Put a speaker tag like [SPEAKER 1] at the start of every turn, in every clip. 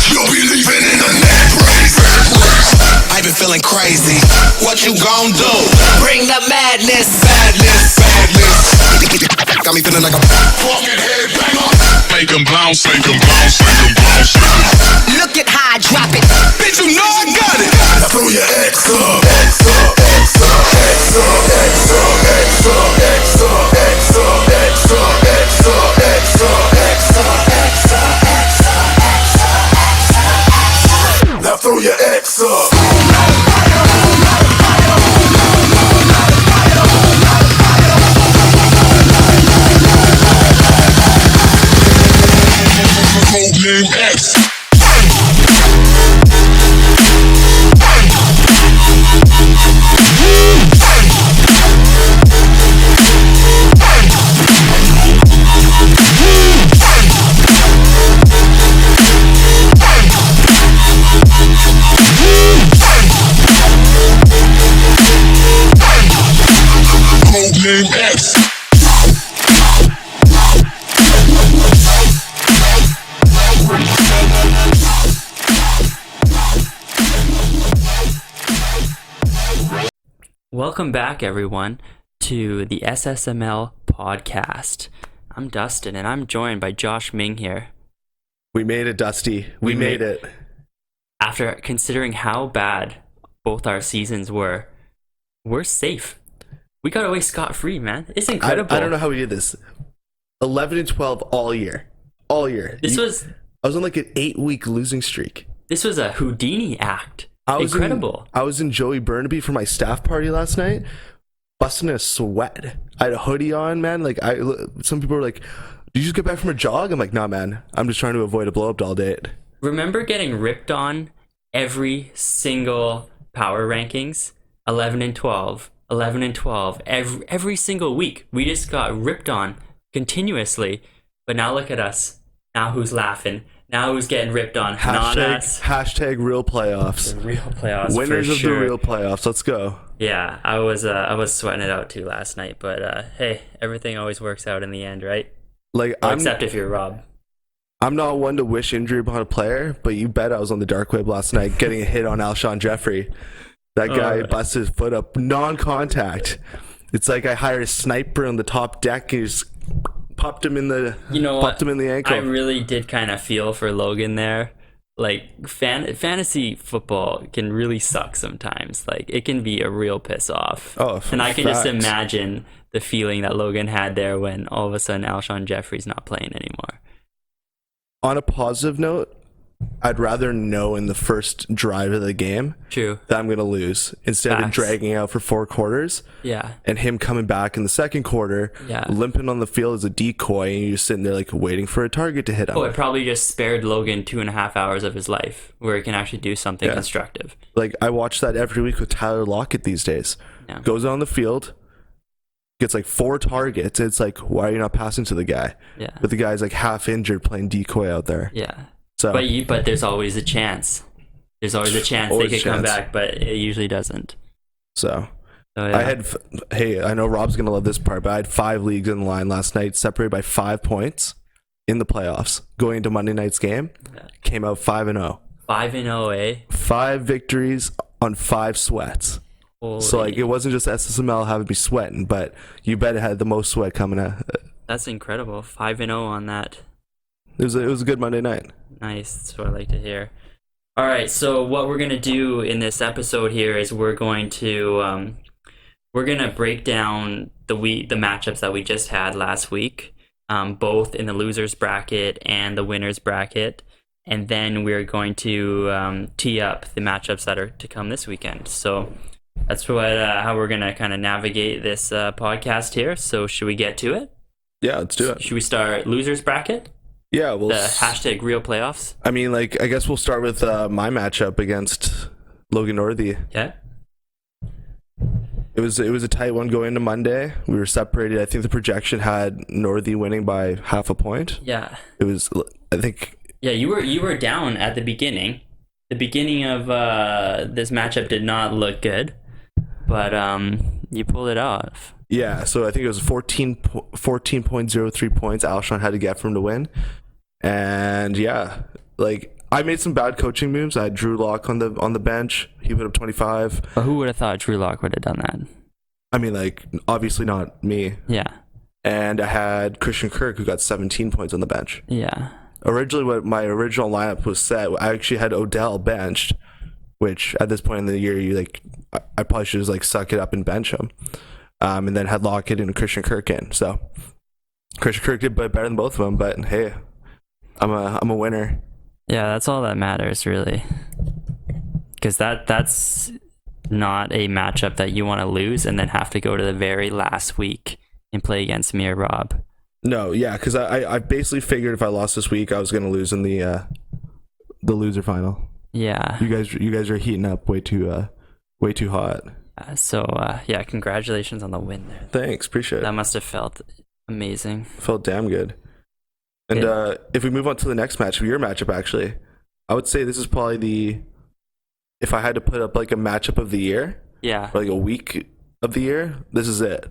[SPEAKER 1] You'll be leaving in the neck race. I've been feeling crazy. What you gon' do? Bring the madness. Got me feeling like a fucking headbanger. Make 'em bounce, make 'em bounce, make 'em bounce. Look at how I drop it. Bitch, you know I got it. Now throw your X up. X up, X up, X up, X up, X up, X up, X up, X up, X up, X up, X up, X up, X up, X up. Now throw your X up. Name X. Name X.
[SPEAKER 2] Welcome back, everyone, to the SSML podcast. I'm Dustin, and I'm joined by Josh Ming here.
[SPEAKER 3] We made it, Dusty. We made it.
[SPEAKER 2] After considering how bad both our seasons were, we're safe. We got away scot-free, man. It's incredible.
[SPEAKER 3] I don't know how we did this. 11 and 12 all year. All year.
[SPEAKER 2] I
[SPEAKER 3] was on like an 8-week losing streak.
[SPEAKER 2] This was a Houdini act.
[SPEAKER 3] I was in Joey Burnaby for my staff party last night, busting a sweat. I had a hoodie on, man. Like some people were like, "Did you just get back from a jog?" I'm like, "Nah, man. I'm just trying to avoid a blow up all day."
[SPEAKER 2] Remember getting ripped on every single power rankings? 11 and 12, 11 and 12. Every single week, we just got ripped on continuously. But now look at us. Now who's laughing? Now who's getting ripped on? Not us.
[SPEAKER 3] Hashtag real playoffs.
[SPEAKER 2] The real playoffs.
[SPEAKER 3] Winners
[SPEAKER 2] for
[SPEAKER 3] of
[SPEAKER 2] sure.
[SPEAKER 3] the real playoffs. Let's go.
[SPEAKER 2] Yeah, I was sweating it out too last night, but hey, everything always works out in the end, right? Except if you're Rob.
[SPEAKER 3] I'm not one to wish injury upon a player, but you bet I was on the dark web last night getting a hit on Alshon Jeffrey. That guy busted his foot up, non-contact. It's like I hired a sniper on the top deck and just popped him in the ankle.
[SPEAKER 2] I really did kind of feel for Logan there. Like fantasy football can really suck sometimes. Like it can be a real piss off. And I can just imagine the feeling that Logan had there when all of a sudden Alshon Jeffrey's not playing anymore.
[SPEAKER 3] On a positive note, I'd rather know in the first drive of the game that I'm going to lose instead of dragging out for 4 quarters.
[SPEAKER 2] Yeah.
[SPEAKER 3] And him coming back in the second quarter, limping on the field as a decoy, and you're just sitting there like waiting for a target to hit him.
[SPEAKER 2] It probably just spared Logan 2.5 hours of his life where he can actually do something constructive.
[SPEAKER 3] Like I watch that every week with Tyler Lockett these days. Yeah. Goes on the field, gets like 4 targets. It's like, why are you not passing to the guy? Yeah. But the guy's like half injured playing decoy out there.
[SPEAKER 2] Yeah. So, but there's always a chance. There's always a chance they could come back, but it usually doesn't.
[SPEAKER 3] So yeah. I know Rob's going to love this part, but I had 5 leagues in the line last night, separated by 5 points in the playoffs. Going into Monday night's game, came out 5-0.
[SPEAKER 2] 5-0, eh?
[SPEAKER 3] 5 victories on 5 sweats. Holy. So like it wasn't just SSML having me sweating, but you bet it had the most sweat coming out.
[SPEAKER 2] That's incredible. 5-0 on that.
[SPEAKER 3] It was a good Monday night.
[SPEAKER 2] Nice. That's what I like to hear. All right. So what we're gonna do in this episode here is we're gonna break down the matchups that we just had last week, both in the losers bracket and the winners bracket, and then we're going to tee up the matchups that are to come this weekend. So that's how we're gonna kind of navigate this podcast here. So should we get to it?
[SPEAKER 3] Yeah, let's do it.
[SPEAKER 2] Should we start losers bracket?
[SPEAKER 3] Yeah,
[SPEAKER 2] the hashtag real playoffs.
[SPEAKER 3] I mean, I guess we'll start with my matchup against Logan Northey.
[SPEAKER 2] Yeah.
[SPEAKER 3] It was a tight one going into Monday. We were separated. I think the projection had Northey winning by half a point.
[SPEAKER 2] Yeah.
[SPEAKER 3] It was, I think.
[SPEAKER 2] Yeah, you were down at the beginning. The beginning of this matchup did not look good, but you pulled it off.
[SPEAKER 3] Yeah, so I think it was 14.03 points Alshon had to get for him to win. And yeah, I made some bad coaching moves. I had Drew Lock on the bench. He put up 25.
[SPEAKER 2] But who would have thought Drew Lock would have done that?
[SPEAKER 3] I mean, like, obviously not me.
[SPEAKER 2] Yeah.
[SPEAKER 3] And I had Christian Kirk, who got 17 points on the bench.
[SPEAKER 2] Yeah.
[SPEAKER 3] Originally, what my original lineup was set, I actually had Odell benched, which at this point in the year, I probably should just suck it up and bench him. And then had Lockett and Christian Kirk in. So Christian Kirk did better than both of them, but hey, I'm a winner.
[SPEAKER 2] Yeah, that's all that matters, really. Because that's not a matchup that you want to lose and then have to go to the very last week and play against me or Rob.
[SPEAKER 3] No, yeah, because I basically figured if I lost this week, I was going to lose in the loser final.
[SPEAKER 2] Yeah.
[SPEAKER 3] You guys are heating up way too hot.
[SPEAKER 2] Yeah, congratulations on the win there.
[SPEAKER 3] Thanks, appreciate it.
[SPEAKER 2] That must have felt amazing.
[SPEAKER 3] Felt damn good. And if we move on to the next match, your matchup actually, I would say this is probably if I had to put up a matchup of the year,
[SPEAKER 2] yeah,
[SPEAKER 3] or a week of the year, this is it.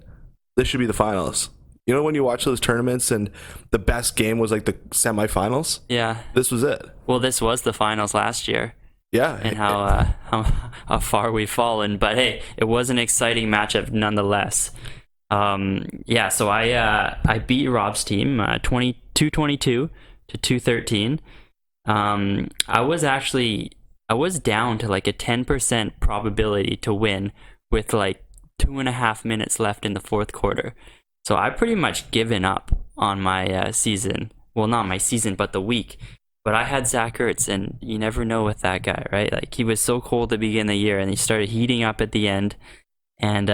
[SPEAKER 3] This should be the finals. You know when you watch those tournaments and the best game was the semifinals?
[SPEAKER 2] Yeah.
[SPEAKER 3] This was it.
[SPEAKER 2] Well, this was the finals last year.
[SPEAKER 3] Yeah.
[SPEAKER 2] And how far we've fallen. But hey, it was an exciting matchup nonetheless. So I beat Rob's team 22-22 to 213. I was down to a 10% probability to win with 2.5 minutes left in the fourth quarter. So I pretty much given up on my season. Well, not my season, but the week. But I had Zach Ertz, and you never know with that guy, right? He was so cold to begin the year, and he started heating up at the end. And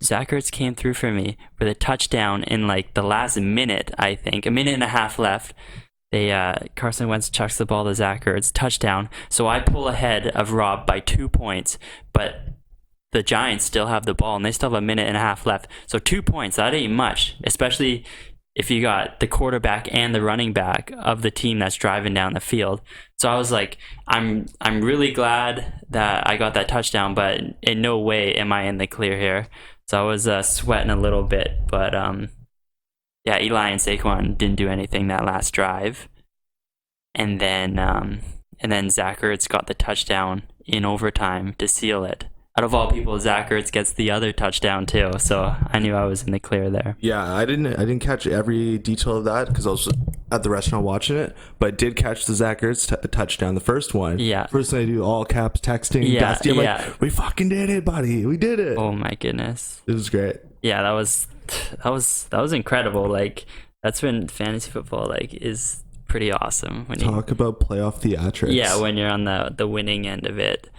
[SPEAKER 2] Zach Ertz came through for me with a touchdown in the last minute, I think. A minute and a half left. Carson Wentz chucks the ball to Zach Ertz, touchdown. So I pull ahead of Rob by 2 points, but the Giants still have the ball, and they still have a minute and a half left. So 2 points, that ain't much, especially if you got the quarterback and the running back of the team that's driving down the field. So I was I'm really glad that I got that touchdown, but in no way am I in the clear here. So I was sweating a little bit, but Eli and Saquon didn't do anything that last drive. And then Zach Ertz got the touchdown in overtime to seal it. Out of all people, Zach Ertz gets the other touchdown too, so I knew I was in the clear there.
[SPEAKER 3] Yeah, I didn't catch every detail of that because I was at the restaurant watching it, but I did catch the Zach Ertz touchdown, the first one.
[SPEAKER 2] Yeah.
[SPEAKER 3] First thing I do, all caps texting Dusty. I'm like, we fucking did it, buddy. We did it.
[SPEAKER 2] Oh my goodness.
[SPEAKER 3] It was great.
[SPEAKER 2] Yeah, that was incredible. That's when fantasy football is pretty awesome. When
[SPEAKER 3] Talk about playoff theatrics.
[SPEAKER 2] Yeah, when you're on the winning end of it.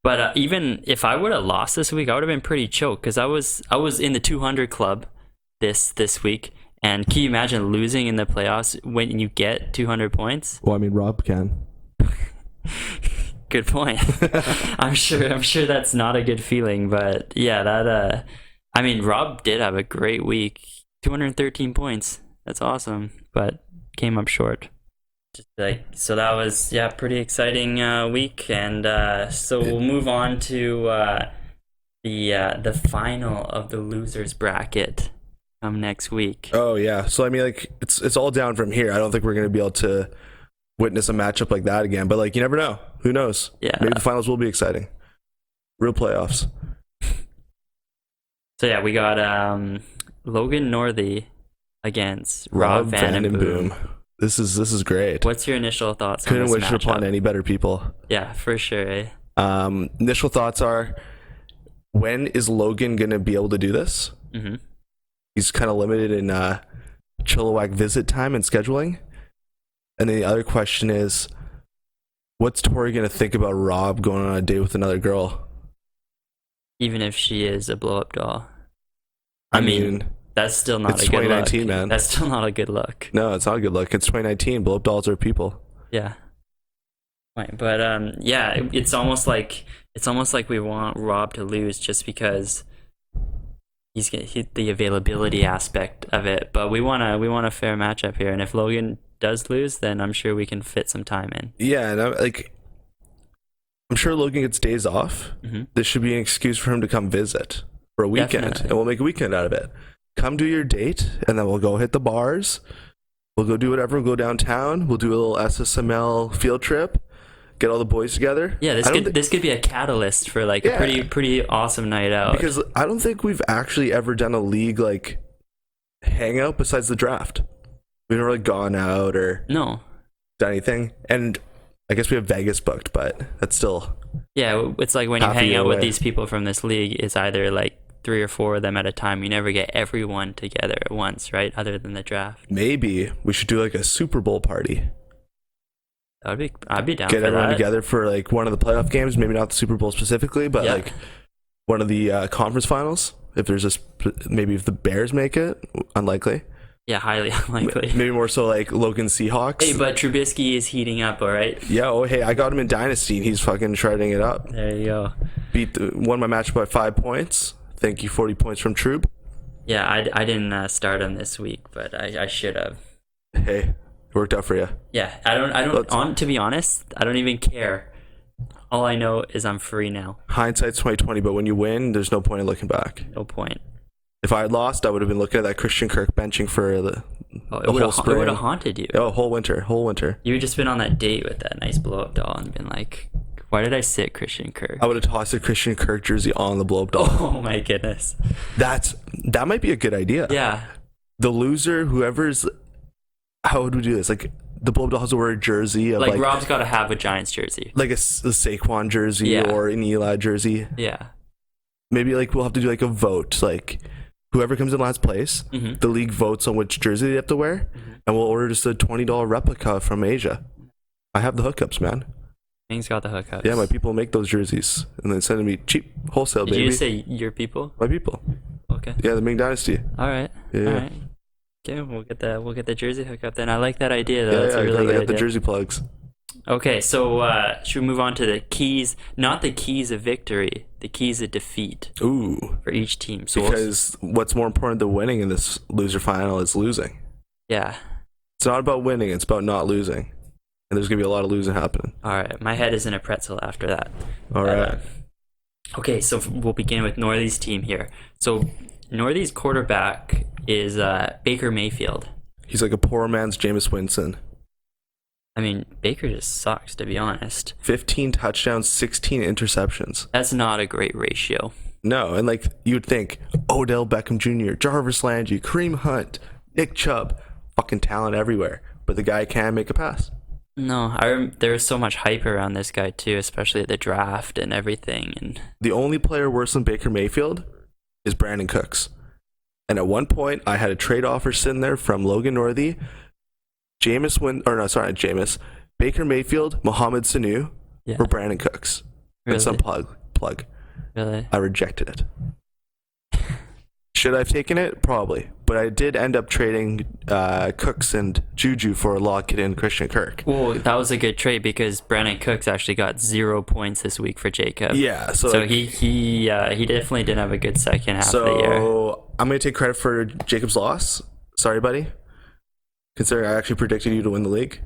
[SPEAKER 2] But even if I would have lost this week, I would have been pretty choked because I was in the 200 club this week. And can you imagine losing in the playoffs when you get 200 points?
[SPEAKER 3] Well, I mean, Rob can.
[SPEAKER 2] Good point. I'm sure that's not a good feeling, but yeah, Rob did have a great week. 213 points. That's awesome, but came up short. So that was pretty exciting week, and so we'll move on to the final of the losers bracket come next week.
[SPEAKER 3] Oh yeah, so I mean it's all down from here. I don't think we're gonna be able to witness a matchup like that again, but you never know. Who knows?
[SPEAKER 2] Yeah,
[SPEAKER 3] maybe the finals will be exciting. Real playoffs.
[SPEAKER 2] So yeah, we got Logan Northey against Rob Van and Boom.
[SPEAKER 3] This is great.
[SPEAKER 2] What's your initial thoughts?
[SPEAKER 3] Couldn't
[SPEAKER 2] on this
[SPEAKER 3] wish it upon any better people.
[SPEAKER 2] Yeah, for sure.
[SPEAKER 3] Initial thoughts are, when is Logan gonna be able to do this? Mm-hmm. He's kind of limited in Chilliwack visit time and scheduling. And then the other question is, what's Tori gonna think about Rob going on a date with another girl?
[SPEAKER 2] Even if she is a blow-up doll.
[SPEAKER 3] I mean,
[SPEAKER 2] that's still not a good look. It's 2019, man. That's still not a good look.
[SPEAKER 3] No, it's not a good look. It's 2019. Blow-up dolls are people.
[SPEAKER 2] Yeah. Right, but it's almost like we want Rob to lose just because he's gonna hit the availability aspect of it. But we want a fair matchup here, and if Logan does lose, then I'm sure we can fit some time in.
[SPEAKER 3] Yeah, and I'm sure Logan gets days off. Mm-hmm. This should be an excuse for him to come visit for a weekend, Definitely. And we'll make a weekend out of it. Come do your date, and then we'll go hit the bars. We'll go do whatever. We'll go downtown. We'll do a little SSML field trip. Get all the boys together.
[SPEAKER 2] Yeah, this could be a catalyst for like a pretty awesome night out.
[SPEAKER 3] Because I don't think we've actually ever done a league like hangout besides the draft. We've never like gone out or
[SPEAKER 2] done
[SPEAKER 3] anything. And I guess we have Vegas booked, but that's still
[SPEAKER 2] it's like when you hang out with these people from this league, it's either like 3 or 4 of them at a time. You never get everyone together at once, right? Other than the draft.
[SPEAKER 3] Maybe we should do like a Super Bowl party.
[SPEAKER 2] I'd be down.
[SPEAKER 3] Get
[SPEAKER 2] for
[SPEAKER 3] everyone
[SPEAKER 2] that.
[SPEAKER 3] together for like one of the playoff games. Maybe not the Super Bowl specifically, but like one of the conference finals. If there's maybe if the Bears make it, unlikely.
[SPEAKER 2] Yeah, highly unlikely.
[SPEAKER 3] Maybe more so like Logan Seahawks.
[SPEAKER 2] Hey, but Trubisky is heating up, all right?
[SPEAKER 3] Yeah, hey, I got him in Dynasty and he's fucking shredding it up.
[SPEAKER 2] There you go.
[SPEAKER 3] Won my match by 5 points. Thank you, 40 points from Troop.
[SPEAKER 2] Yeah, I didn't start him this week, but I should have.
[SPEAKER 3] Hey, it worked out for you.
[SPEAKER 2] Yeah, to be honest, I don't even care. All I know is I'm free now.
[SPEAKER 3] Hindsight's 2020, but when you win, there's no point in looking back.
[SPEAKER 2] No point.
[SPEAKER 3] If I had lost, I would have been looking at that Christian Kirk benching for the whole spring.
[SPEAKER 2] It would have haunted you.
[SPEAKER 3] Oh, whole winter.
[SPEAKER 2] You would just been on that date with that nice blow-up doll and been like, why did I sit Christian Kirk?
[SPEAKER 3] I would have tossed a Christian Kirk jersey on the blow-up doll.
[SPEAKER 2] Oh my goodness.
[SPEAKER 3] That might be a good idea.
[SPEAKER 2] Yeah.
[SPEAKER 3] The loser, how would we do this? Like, the blow-up doll has to wear a jersey of
[SPEAKER 2] like Rob's got to have a Giants jersey.
[SPEAKER 3] Like a Saquon jersey or an Eli jersey.
[SPEAKER 2] Yeah.
[SPEAKER 3] Maybe like we'll have to do like a vote. Like, whoever comes in last place, the league votes on which jersey they have to wear, and we'll order just a $20 replica from Asia. I have the hookups, man.
[SPEAKER 2] Ming's got the hookups.
[SPEAKER 3] Yeah, my people make those jerseys, and then send me cheap wholesale, baby.
[SPEAKER 2] Did you just say your people?
[SPEAKER 3] My people.
[SPEAKER 2] Okay.
[SPEAKER 3] Yeah, the Ming Dynasty.
[SPEAKER 2] All right.
[SPEAKER 3] Yeah.
[SPEAKER 2] All right. Okay, we'll get the jersey hookup then. I like that idea though. That's a really good
[SPEAKER 3] I got
[SPEAKER 2] idea.
[SPEAKER 3] the jersey plugs.
[SPEAKER 2] Okay, so should we move on to the keys? Not the keys of victory, the keys of defeat.
[SPEAKER 3] Ooh.
[SPEAKER 2] For each team. So
[SPEAKER 3] because what's more important than winning in this loser final is losing.
[SPEAKER 2] Yeah.
[SPEAKER 3] It's not about winning, it's about not losing. And there's going to be a lot of losing happening.
[SPEAKER 2] All right, my head is in a pretzel after that.
[SPEAKER 3] All right.
[SPEAKER 2] Okay, so we'll begin with Northy's team here. So Northy's quarterback is Baker Mayfield.
[SPEAKER 3] He's like a poor man's Jameis Winston.
[SPEAKER 2] I mean, Baker just sucks, to be honest.
[SPEAKER 3] 15 touchdowns, 16 interceptions.
[SPEAKER 2] That's not a great ratio.
[SPEAKER 3] No, and like you'd think Odell Beckham Jr., Jarvis Landry, Kareem Hunt, Nick Chubb, fucking talent everywhere. But the guy can't make a pass.
[SPEAKER 2] No, there was so much hype around this guy too, especially at the draft and everything. And
[SPEAKER 3] the only player worse than Baker Mayfield is Brandon Cooks. And at one point, I had a trade offer sitting there from Logan Northey, Baker Mayfield, Mohamed Sanu, or Brandon Cooks.
[SPEAKER 2] Really?
[SPEAKER 3] And some plug.
[SPEAKER 2] Really?
[SPEAKER 3] I rejected it. Should I have taken it? Probably. But I did end up trading Cooks and Juju for Lockett and Christian Kirk.
[SPEAKER 2] Well, that was a good trade because Brandon Cooks actually got 0 points this week for Jacob.
[SPEAKER 3] Yeah. So like,
[SPEAKER 2] he definitely didn't have a good second half of the year.
[SPEAKER 3] So I'm going to take credit for Jacob's loss. Sorry, buddy. Considering I actually predicted you to win the league.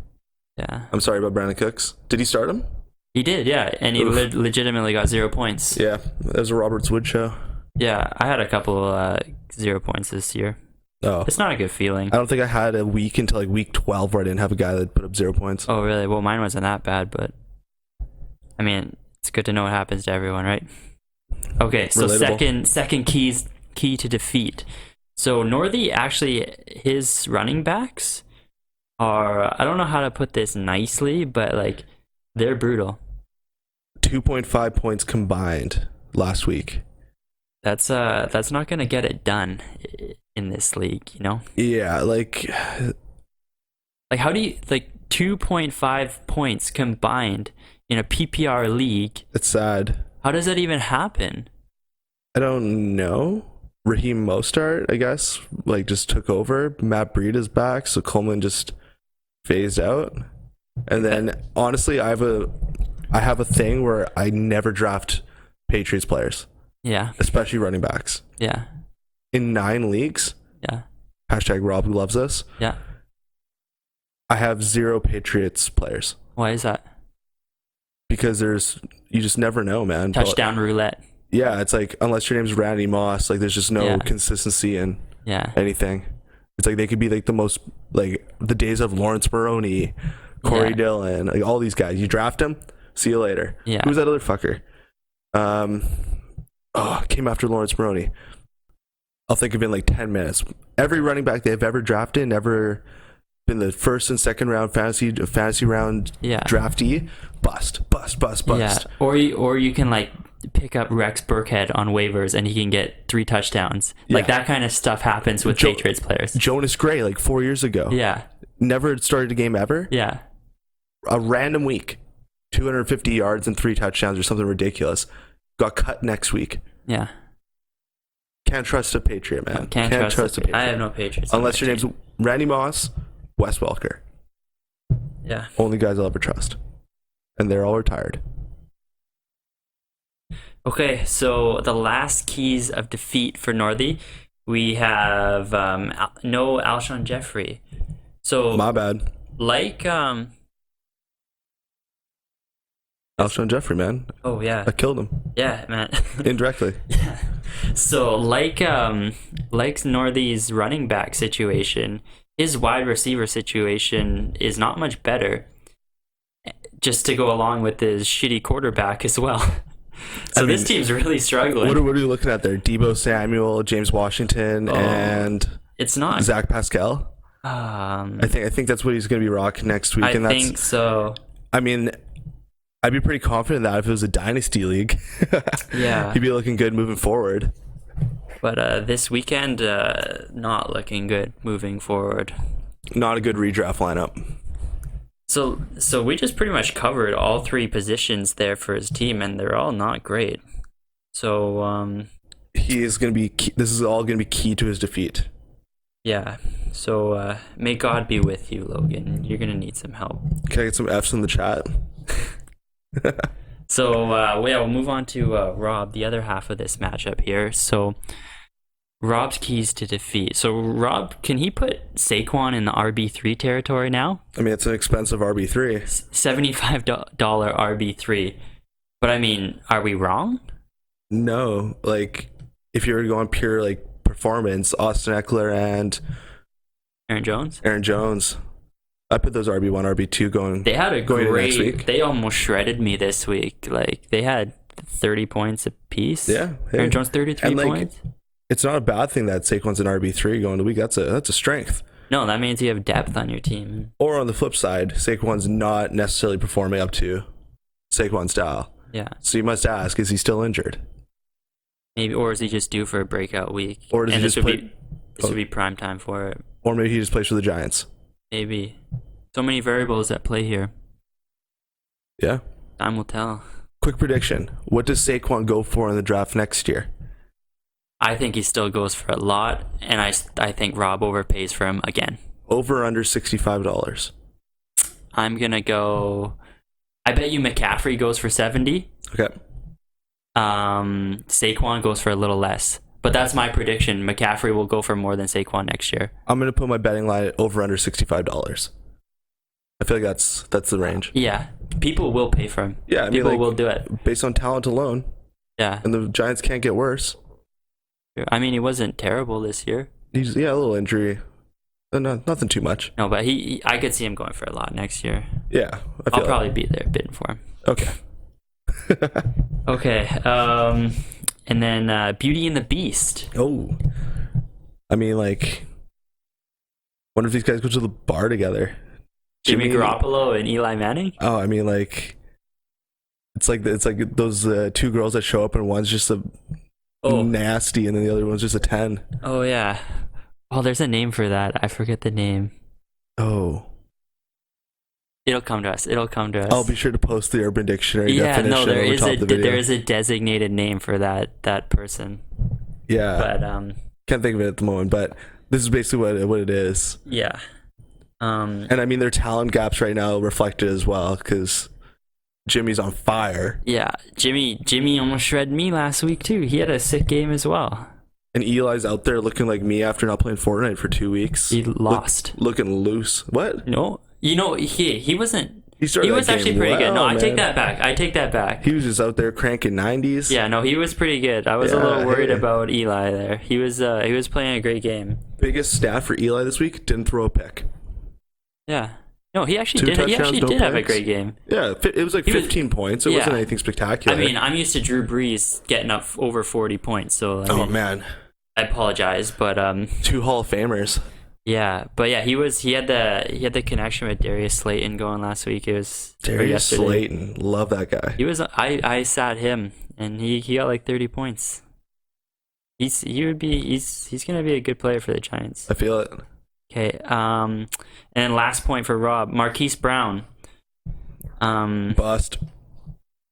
[SPEAKER 2] Yeah.
[SPEAKER 3] I'm sorry about Brandon Cooks. Did he start him?
[SPEAKER 2] He did, yeah. And he legitimately got 0 points.
[SPEAKER 3] Yeah. That was a Roberts Wood show.
[SPEAKER 2] Yeah, I had a couple 0 points this year.
[SPEAKER 3] Oh.
[SPEAKER 2] It's not a good feeling.
[SPEAKER 3] I don't think I had a week until like week 12 where I didn't have a guy that put up 0 points.
[SPEAKER 2] Oh, really? Well, mine wasn't that bad, but I mean, it's good to know what happens to everyone, right? Okay, so
[SPEAKER 3] relatable.
[SPEAKER 2] second key to defeat. So Northy, actually, his running backs are, I don't know how to put this nicely, but like they're brutal.
[SPEAKER 3] 2.5 points combined last week.
[SPEAKER 2] That's not gonna get it done in this league, you know?
[SPEAKER 3] Yeah, like
[SPEAKER 2] how do you 2.5 points combined in a PPR league?
[SPEAKER 3] It's sad.
[SPEAKER 2] How does that even happen?
[SPEAKER 3] I don't know. Raheem Mostart, I guess, just took over. Matt Breed is back, so Coleman just phased out. And then honestly, I have a thing where I never draft Patriots players.
[SPEAKER 2] Yeah.
[SPEAKER 3] Especially running backs.
[SPEAKER 2] Yeah.
[SPEAKER 3] In 9 leagues.
[SPEAKER 2] Yeah.
[SPEAKER 3] Hashtag Rob who loves us.
[SPEAKER 2] Yeah.
[SPEAKER 3] I have 0 Patriots players.
[SPEAKER 2] Why is that?
[SPEAKER 3] Because you just never know, man.
[SPEAKER 2] Touchdown roulette.
[SPEAKER 3] Yeah, it's like unless your name's Randy Moss, there's just no consistency in anything. It's like they could be the most the days of Lawrence Maroney, Corey Dillon, all these guys. You draft them, See you later.
[SPEAKER 2] Yeah.
[SPEAKER 3] Who's that other fucker? Came after Lawrence Maroney. I'll think of it in like 10 minutes. Every running back they've ever drafted, never been the first and second round fantasy round draftee. Bust.
[SPEAKER 2] Yeah. Or you can like pick up Rex Burkhead on waivers and he can get 3 touchdowns. Like that kind of stuff happens with Patriots players.
[SPEAKER 3] Jonas Gray, like 4 years ago.
[SPEAKER 2] Yeah.
[SPEAKER 3] Never started a game ever.
[SPEAKER 2] Yeah.
[SPEAKER 3] A random week, 250 yards and 3 touchdowns or something ridiculous. Got cut next week.
[SPEAKER 2] Yeah.
[SPEAKER 3] Can't trust a Patriot, man.
[SPEAKER 2] No, can't trust a Patriot. I have no Patriots.
[SPEAKER 3] Unless your name's Randy Moss, Wes Welker.
[SPEAKER 2] Yeah.
[SPEAKER 3] Only guys I'll ever trust. And they're all retired.
[SPEAKER 2] Okay, so the last keys of defeat for Northy, we have no Alshon Jeffrey. So
[SPEAKER 3] my bad.
[SPEAKER 2] Like
[SPEAKER 3] Alshon Jeffrey, man.
[SPEAKER 2] Oh yeah.
[SPEAKER 3] I killed him.
[SPEAKER 2] Yeah, man.
[SPEAKER 3] Indirectly.
[SPEAKER 2] Yeah. So like Northy's running back situation, his wide receiver situation is not much better. Just to go along with his shitty quarterback as well. So this team's really struggling.
[SPEAKER 3] What are you looking at there? Deebo Samuel, James Washington, and
[SPEAKER 2] it's not
[SPEAKER 3] Zach Pascal. I think that's what he's going to be rocking next week.
[SPEAKER 2] I think so.
[SPEAKER 3] I mean, I'd be pretty confident that if it was a dynasty league,
[SPEAKER 2] yeah,
[SPEAKER 3] he'd be looking good moving forward.
[SPEAKER 2] But this weekend, not looking good moving forward.
[SPEAKER 3] Not a good redraft lineup.
[SPEAKER 2] So we just pretty much covered all 3 positions there for his team, and they're all not great. So
[SPEAKER 3] he is going to be. This is all going to be key to his defeat.
[SPEAKER 2] Yeah. So may God be with you, Logan. You're going to need some help.
[SPEAKER 3] Can I get some F's in the chat?
[SPEAKER 2] So we'll move on to Rob, the other half of this matchup here. So Rob's keys to defeat. So Rob, can he put Saquon in the RB3 territory now?
[SPEAKER 3] I mean, it's an expensive RB3.
[SPEAKER 2] $75 RB3. But I mean, are we wrong?
[SPEAKER 3] No. Like, if you were to go on pure like performance, Austin Eckler and Aaron Jones. I put those RB1, RB2 going.
[SPEAKER 2] They had a
[SPEAKER 3] going
[SPEAKER 2] great.
[SPEAKER 3] Next week.
[SPEAKER 2] They almost shredded me this week. Like they had 30 points apiece.
[SPEAKER 3] Yeah. Hey.
[SPEAKER 2] Aaron Jones 33 points.
[SPEAKER 3] It's not a bad thing that Saquon's an RB3 going to the week. That's a strength.
[SPEAKER 2] No, that means you have depth on your team.
[SPEAKER 3] Or on the flip side, Saquon's not necessarily performing up to Saquon's style.
[SPEAKER 2] Yeah.
[SPEAKER 3] So you must ask, is he still injured?
[SPEAKER 2] Maybe, or is he just due for a breakout week?
[SPEAKER 3] Or does he just play?
[SPEAKER 2] This would be prime time for it.
[SPEAKER 3] Or maybe he just plays for the Giants.
[SPEAKER 2] Maybe. So many variables at play here.
[SPEAKER 3] Yeah.
[SPEAKER 2] Time will tell.
[SPEAKER 3] Quick prediction. What does Saquon go for in the draft next year?
[SPEAKER 2] I think he still goes for a lot, and I think Rob overpays for him again.
[SPEAKER 3] Over under $65.
[SPEAKER 2] I'm going to go... I bet you McCaffrey goes for 70.
[SPEAKER 3] Okay.
[SPEAKER 2] Saquon goes for a little less. But that's my prediction. McCaffrey will go for more than Saquon next year.
[SPEAKER 3] I'm going to put my betting line at over under $65. I feel like that's the range.
[SPEAKER 2] Yeah. People will pay for him.
[SPEAKER 3] Yeah, I mean,
[SPEAKER 2] people
[SPEAKER 3] like,
[SPEAKER 2] will do it.
[SPEAKER 3] Based on talent alone.
[SPEAKER 2] Yeah.
[SPEAKER 3] And the Giants can't get worse.
[SPEAKER 2] I mean, he wasn't terrible this year.
[SPEAKER 3] A little injury. Nothing too much.
[SPEAKER 2] No, but I could see him going for a lot next year.
[SPEAKER 3] Yeah.
[SPEAKER 2] I'll probably be there bidding for him.
[SPEAKER 3] Okay.
[SPEAKER 2] Okay. And then Beauty and the Beast.
[SPEAKER 3] Oh. I mean, like, wonder if these guys go to the bar together.
[SPEAKER 2] Jimmy Garoppolo and Eli Manning?
[SPEAKER 3] Oh, I mean, like, it's like those 2 girls that show up and one's just a nasty and then the other one's just a 10.
[SPEAKER 2] Oh, yeah. Oh, there's a name for that. I forget the name.
[SPEAKER 3] Oh.
[SPEAKER 2] It'll come to us.
[SPEAKER 3] I'll be sure to post the Urban Dictionary definition
[SPEAKER 2] no, there
[SPEAKER 3] over
[SPEAKER 2] is
[SPEAKER 3] top of the video.
[SPEAKER 2] there is a designated name for that person.
[SPEAKER 3] Yeah.
[SPEAKER 2] But
[SPEAKER 3] can't think of it at the moment, but this is basically what it is.
[SPEAKER 2] Yeah.
[SPEAKER 3] And I mean, their talent gaps right now reflected as well because Jimmy's on fire.
[SPEAKER 2] Yeah, Jimmy almost shredded me last week too. He had a sick game as well.
[SPEAKER 3] And Eli's out there looking like me after not playing Fortnite for 2 weeks.
[SPEAKER 2] He lost.
[SPEAKER 3] Looking loose. What?
[SPEAKER 2] No, he wasn't.
[SPEAKER 3] He
[SPEAKER 2] was actually pretty good. No,
[SPEAKER 3] man.
[SPEAKER 2] I take that back.
[SPEAKER 3] He was just out there cranking 90s.
[SPEAKER 2] Yeah, no, he was pretty good. I was a little worried about Eli there. He was playing a great game.
[SPEAKER 3] Biggest stat for Eli this week, didn't throw a pick.
[SPEAKER 2] Yeah. No, he actually
[SPEAKER 3] 2
[SPEAKER 2] did. He
[SPEAKER 3] touchdowns,
[SPEAKER 2] actually
[SPEAKER 3] no
[SPEAKER 2] did have a
[SPEAKER 3] picks.
[SPEAKER 2] great game.
[SPEAKER 3] Yeah, it was like
[SPEAKER 2] He was-
[SPEAKER 3] 15 points. It
[SPEAKER 2] yeah.
[SPEAKER 3] wasn't anything spectacular.
[SPEAKER 2] I mean, I'm used to Drew Brees getting up over 40 points, so I mean,
[SPEAKER 3] man,
[SPEAKER 2] I apologize, but
[SPEAKER 3] 2 Hall of Famers.
[SPEAKER 2] yeah, he had the connection with Darius Slayton going last week. It was or
[SPEAKER 3] Darius
[SPEAKER 2] yesterday.
[SPEAKER 3] Slayton, love that guy.
[SPEAKER 2] He was I sat him and he got like 30 points. He's gonna be a good player for the Giants.
[SPEAKER 3] I feel it.
[SPEAKER 2] Okay, and then last point for Rob, Marquise Brown.
[SPEAKER 3] Bust.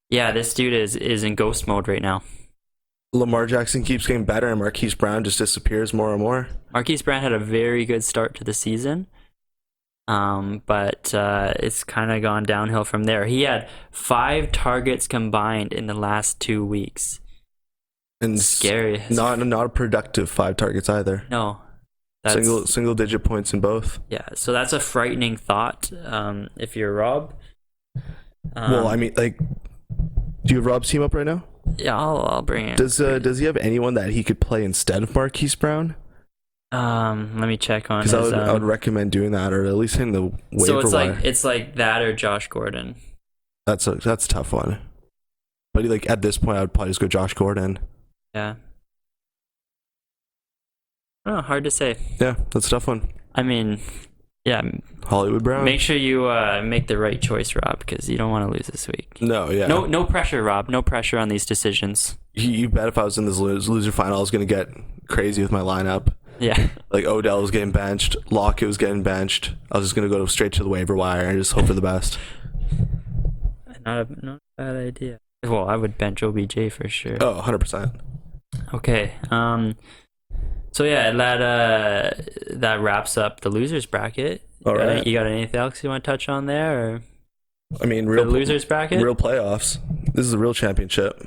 [SPEAKER 2] Yeah, this dude is in ghost mode right now.
[SPEAKER 3] Lamar Jackson keeps getting better, and Marquise Brown just disappears more and more.
[SPEAKER 2] Marquise Brown had a very good start to the season, but it's kind of gone downhill from there. He had 5 targets combined in the last 2 weeks.
[SPEAKER 3] And
[SPEAKER 2] Scary.
[SPEAKER 3] Not a productive 5 targets either.
[SPEAKER 2] No.
[SPEAKER 3] Single digit points in both.
[SPEAKER 2] Yeah, so that's a frightening thought if you're Rob.
[SPEAKER 3] Well, I mean, like, do you have Rob's team up right now?
[SPEAKER 2] Yeah, I'll bring it.
[SPEAKER 3] Does he have anyone that he could play instead of Marquise Brown?
[SPEAKER 2] Let me check on his.
[SPEAKER 3] Because I would recommend doing that, or at least hitting the waiver
[SPEAKER 2] so
[SPEAKER 3] wire.
[SPEAKER 2] it's like that or Josh Gordon.
[SPEAKER 3] That's a tough one. But like at this point, I would probably just go Josh Gordon.
[SPEAKER 2] Yeah. Oh, hard to say.
[SPEAKER 3] Yeah, that's a tough one.
[SPEAKER 2] I mean, yeah.
[SPEAKER 3] Hollywood Brown.
[SPEAKER 2] Make sure you make the right choice, Rob, because you don't want to lose this week.
[SPEAKER 3] No, yeah.
[SPEAKER 2] No pressure, Rob. No pressure on these decisions.
[SPEAKER 3] You bet if I was in this loser final, I was going to get crazy with my lineup.
[SPEAKER 2] Yeah.
[SPEAKER 3] Like Odell was getting benched, Lockett was getting benched. I was just going to go straight to the waiver wire and just hope for the best.
[SPEAKER 2] Not a bad idea. Well, I would bench OBJ for sure.
[SPEAKER 3] Oh, 100%.
[SPEAKER 2] Okay. So yeah, that wraps up the losers bracket.
[SPEAKER 3] All right.
[SPEAKER 2] You got anything else you want to touch on there? Or
[SPEAKER 3] I mean,
[SPEAKER 2] the losers bracket?
[SPEAKER 3] real playoffs. This is a real championship.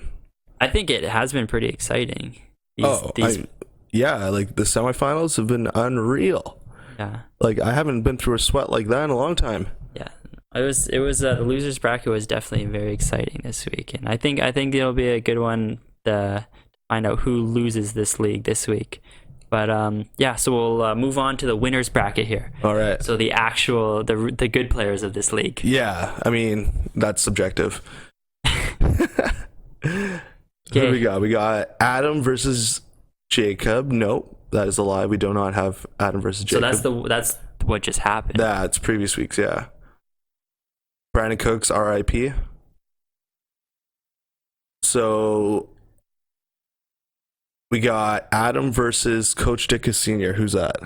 [SPEAKER 2] I think it has been pretty exciting.
[SPEAKER 3] Yeah, like the semifinals have been unreal.
[SPEAKER 2] Yeah.
[SPEAKER 3] Like I haven't been through a sweat like that in a long time.
[SPEAKER 2] Yeah. It was the losers bracket was definitely very exciting this week, and I think it'll be a good one to find out who loses this league this week. But yeah, so we'll move on to the winners bracket here.
[SPEAKER 3] All right.
[SPEAKER 2] So the actual the good players of this league.
[SPEAKER 3] Yeah, I mean that's subjective. Who do we got? We got Adam versus Jacob. Nope, that is a lie. We do not have Adam versus Jacob.
[SPEAKER 2] So that's what just happened.
[SPEAKER 3] That's previous weeks. Yeah. Brandon Cooks, RIP. So we got Adam versus Coach Dickus Sr. Who's that?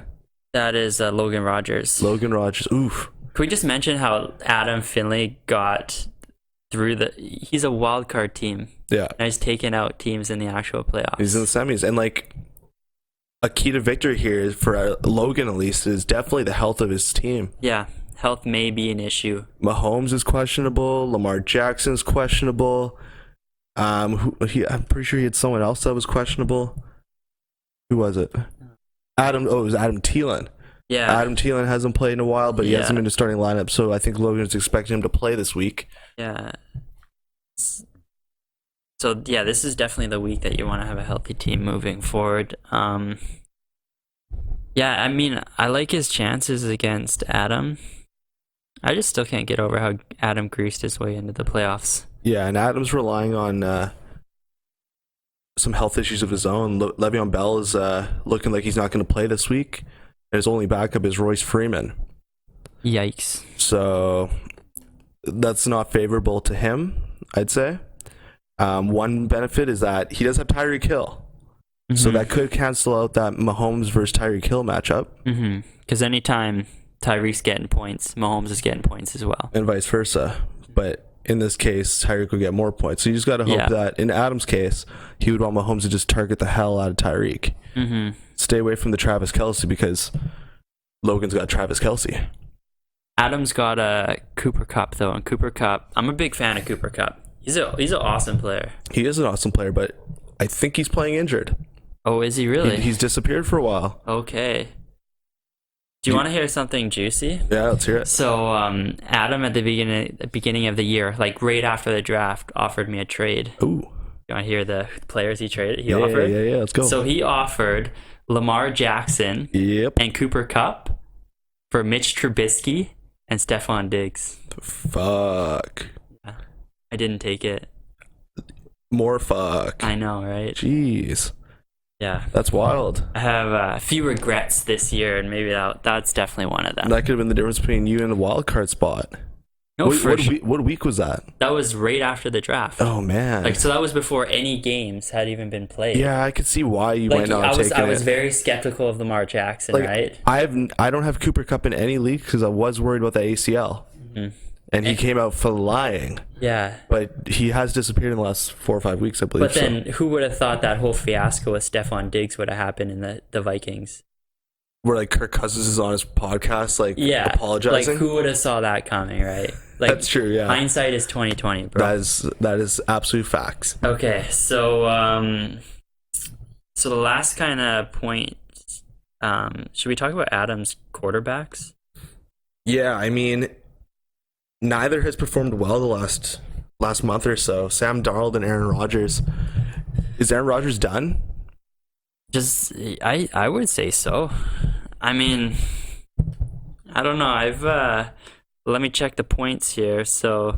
[SPEAKER 2] That is Logan Rogers.
[SPEAKER 3] Logan Rogers. Oof.
[SPEAKER 2] Can we just mention how Adam Finley got through he's a wild card team.
[SPEAKER 3] Yeah.
[SPEAKER 2] And he's taken out teams in the actual playoffs.
[SPEAKER 3] He's in the semis. And like a key to victory here for Logan at least is definitely the health of his team.
[SPEAKER 2] Yeah. Health may be an issue.
[SPEAKER 3] Mahomes is questionable. Lamar Jackson's questionable. I'm pretty sure he had someone else that was questionable. Who was it? It was Adam Thielen.
[SPEAKER 2] Yeah.
[SPEAKER 3] Adam Thielen hasn't played in a while, but he hasn't been in the starting lineup, so I think Logan's expecting him to play this week.
[SPEAKER 2] Yeah. So yeah, this is definitely the week that you want to have a healthy team moving forward. Yeah, I mean, I like his chances against Adam. I just still can't get over how Adam greased his way into the playoffs.
[SPEAKER 3] Yeah, and Adam's relying on some health issues of his own. Le'Veon Bell is looking like he's not going to play this week, and his only backup is Royce Freeman.
[SPEAKER 2] Yikes.
[SPEAKER 3] So that's not favorable to him, I'd say. One benefit is that he does have Tyreek Hill. Mm-hmm. So that could cancel out that Mahomes versus Tyreek Hill matchup.
[SPEAKER 2] Because anytime Tyreek's getting points, Mahomes is getting points as well.
[SPEAKER 3] And vice versa. But in this case, Tyreek will get more points. So you just got to hope that in Adam's case, he would want Mahomes to just target the hell out of Tyreek. Mm-hmm. Stay away from the Travis Kelce because Logan's got Travis Kelce.
[SPEAKER 2] Adam's got a Cooper Kupp though, and Cooper Kupp, I'm a big fan of Cooper Kupp. He's an awesome player. He is
[SPEAKER 3] an awesome player, but I think he's playing injured.
[SPEAKER 2] Oh, is he really?
[SPEAKER 3] He's disappeared for a while.
[SPEAKER 2] Okay. Do you want to hear something juicy?
[SPEAKER 3] Yeah, let's hear it.
[SPEAKER 2] So, Adam at the beginning of the year, like right after the draft, offered me a trade.
[SPEAKER 3] Ooh.
[SPEAKER 2] You want to hear the players he traded? He offered?
[SPEAKER 3] Yeah, let's go.
[SPEAKER 2] So he offered Lamar Jackson and Cooper Kupp for Mitch Trubisky and Stephon Diggs.
[SPEAKER 3] Fuck.
[SPEAKER 2] Yeah. I didn't take it.
[SPEAKER 3] More fuck.
[SPEAKER 2] I know, right?
[SPEAKER 3] Jeez.
[SPEAKER 2] Yeah.
[SPEAKER 3] That's wild.
[SPEAKER 2] I have a few regrets this year, and maybe that's definitely one of them.
[SPEAKER 3] That could have been the difference between you and the wild card spot.
[SPEAKER 2] No,
[SPEAKER 3] what week was that?
[SPEAKER 2] That was right after the draft.
[SPEAKER 3] Oh man!
[SPEAKER 2] Like, so that was before any games had even been played.
[SPEAKER 3] Yeah, I could see why you
[SPEAKER 2] like,
[SPEAKER 3] might not have taken it.
[SPEAKER 2] I was very skeptical of Lamar Jackson,
[SPEAKER 3] like,
[SPEAKER 2] right?
[SPEAKER 3] I don't have Cooper Kupp in any league because I was worried about the ACL, and he came out flying.
[SPEAKER 2] Yeah,
[SPEAKER 3] but he has disappeared in the last 4 or 5 weeks, I believe.
[SPEAKER 2] But then, who would have thought that whole fiasco with Stephon Diggs would have happened in the Vikings?
[SPEAKER 3] Where like Kirk Cousins is on his podcast, like apologizing.
[SPEAKER 2] Like, who would have saw that coming, right? Like,
[SPEAKER 3] that's true. Yeah,
[SPEAKER 2] hindsight is 20/20, bro.
[SPEAKER 3] That is absolute facts.
[SPEAKER 2] Okay, so the last kind of point, should we talk about Adam's quarterbacks?
[SPEAKER 3] Yeah, I mean, neither has performed well the last month or so. Sam Darnold and Aaron Rodgers. Is Aaron Rodgers done?
[SPEAKER 2] Just, I would say so. I mean, I don't know. Let me check the points here. So,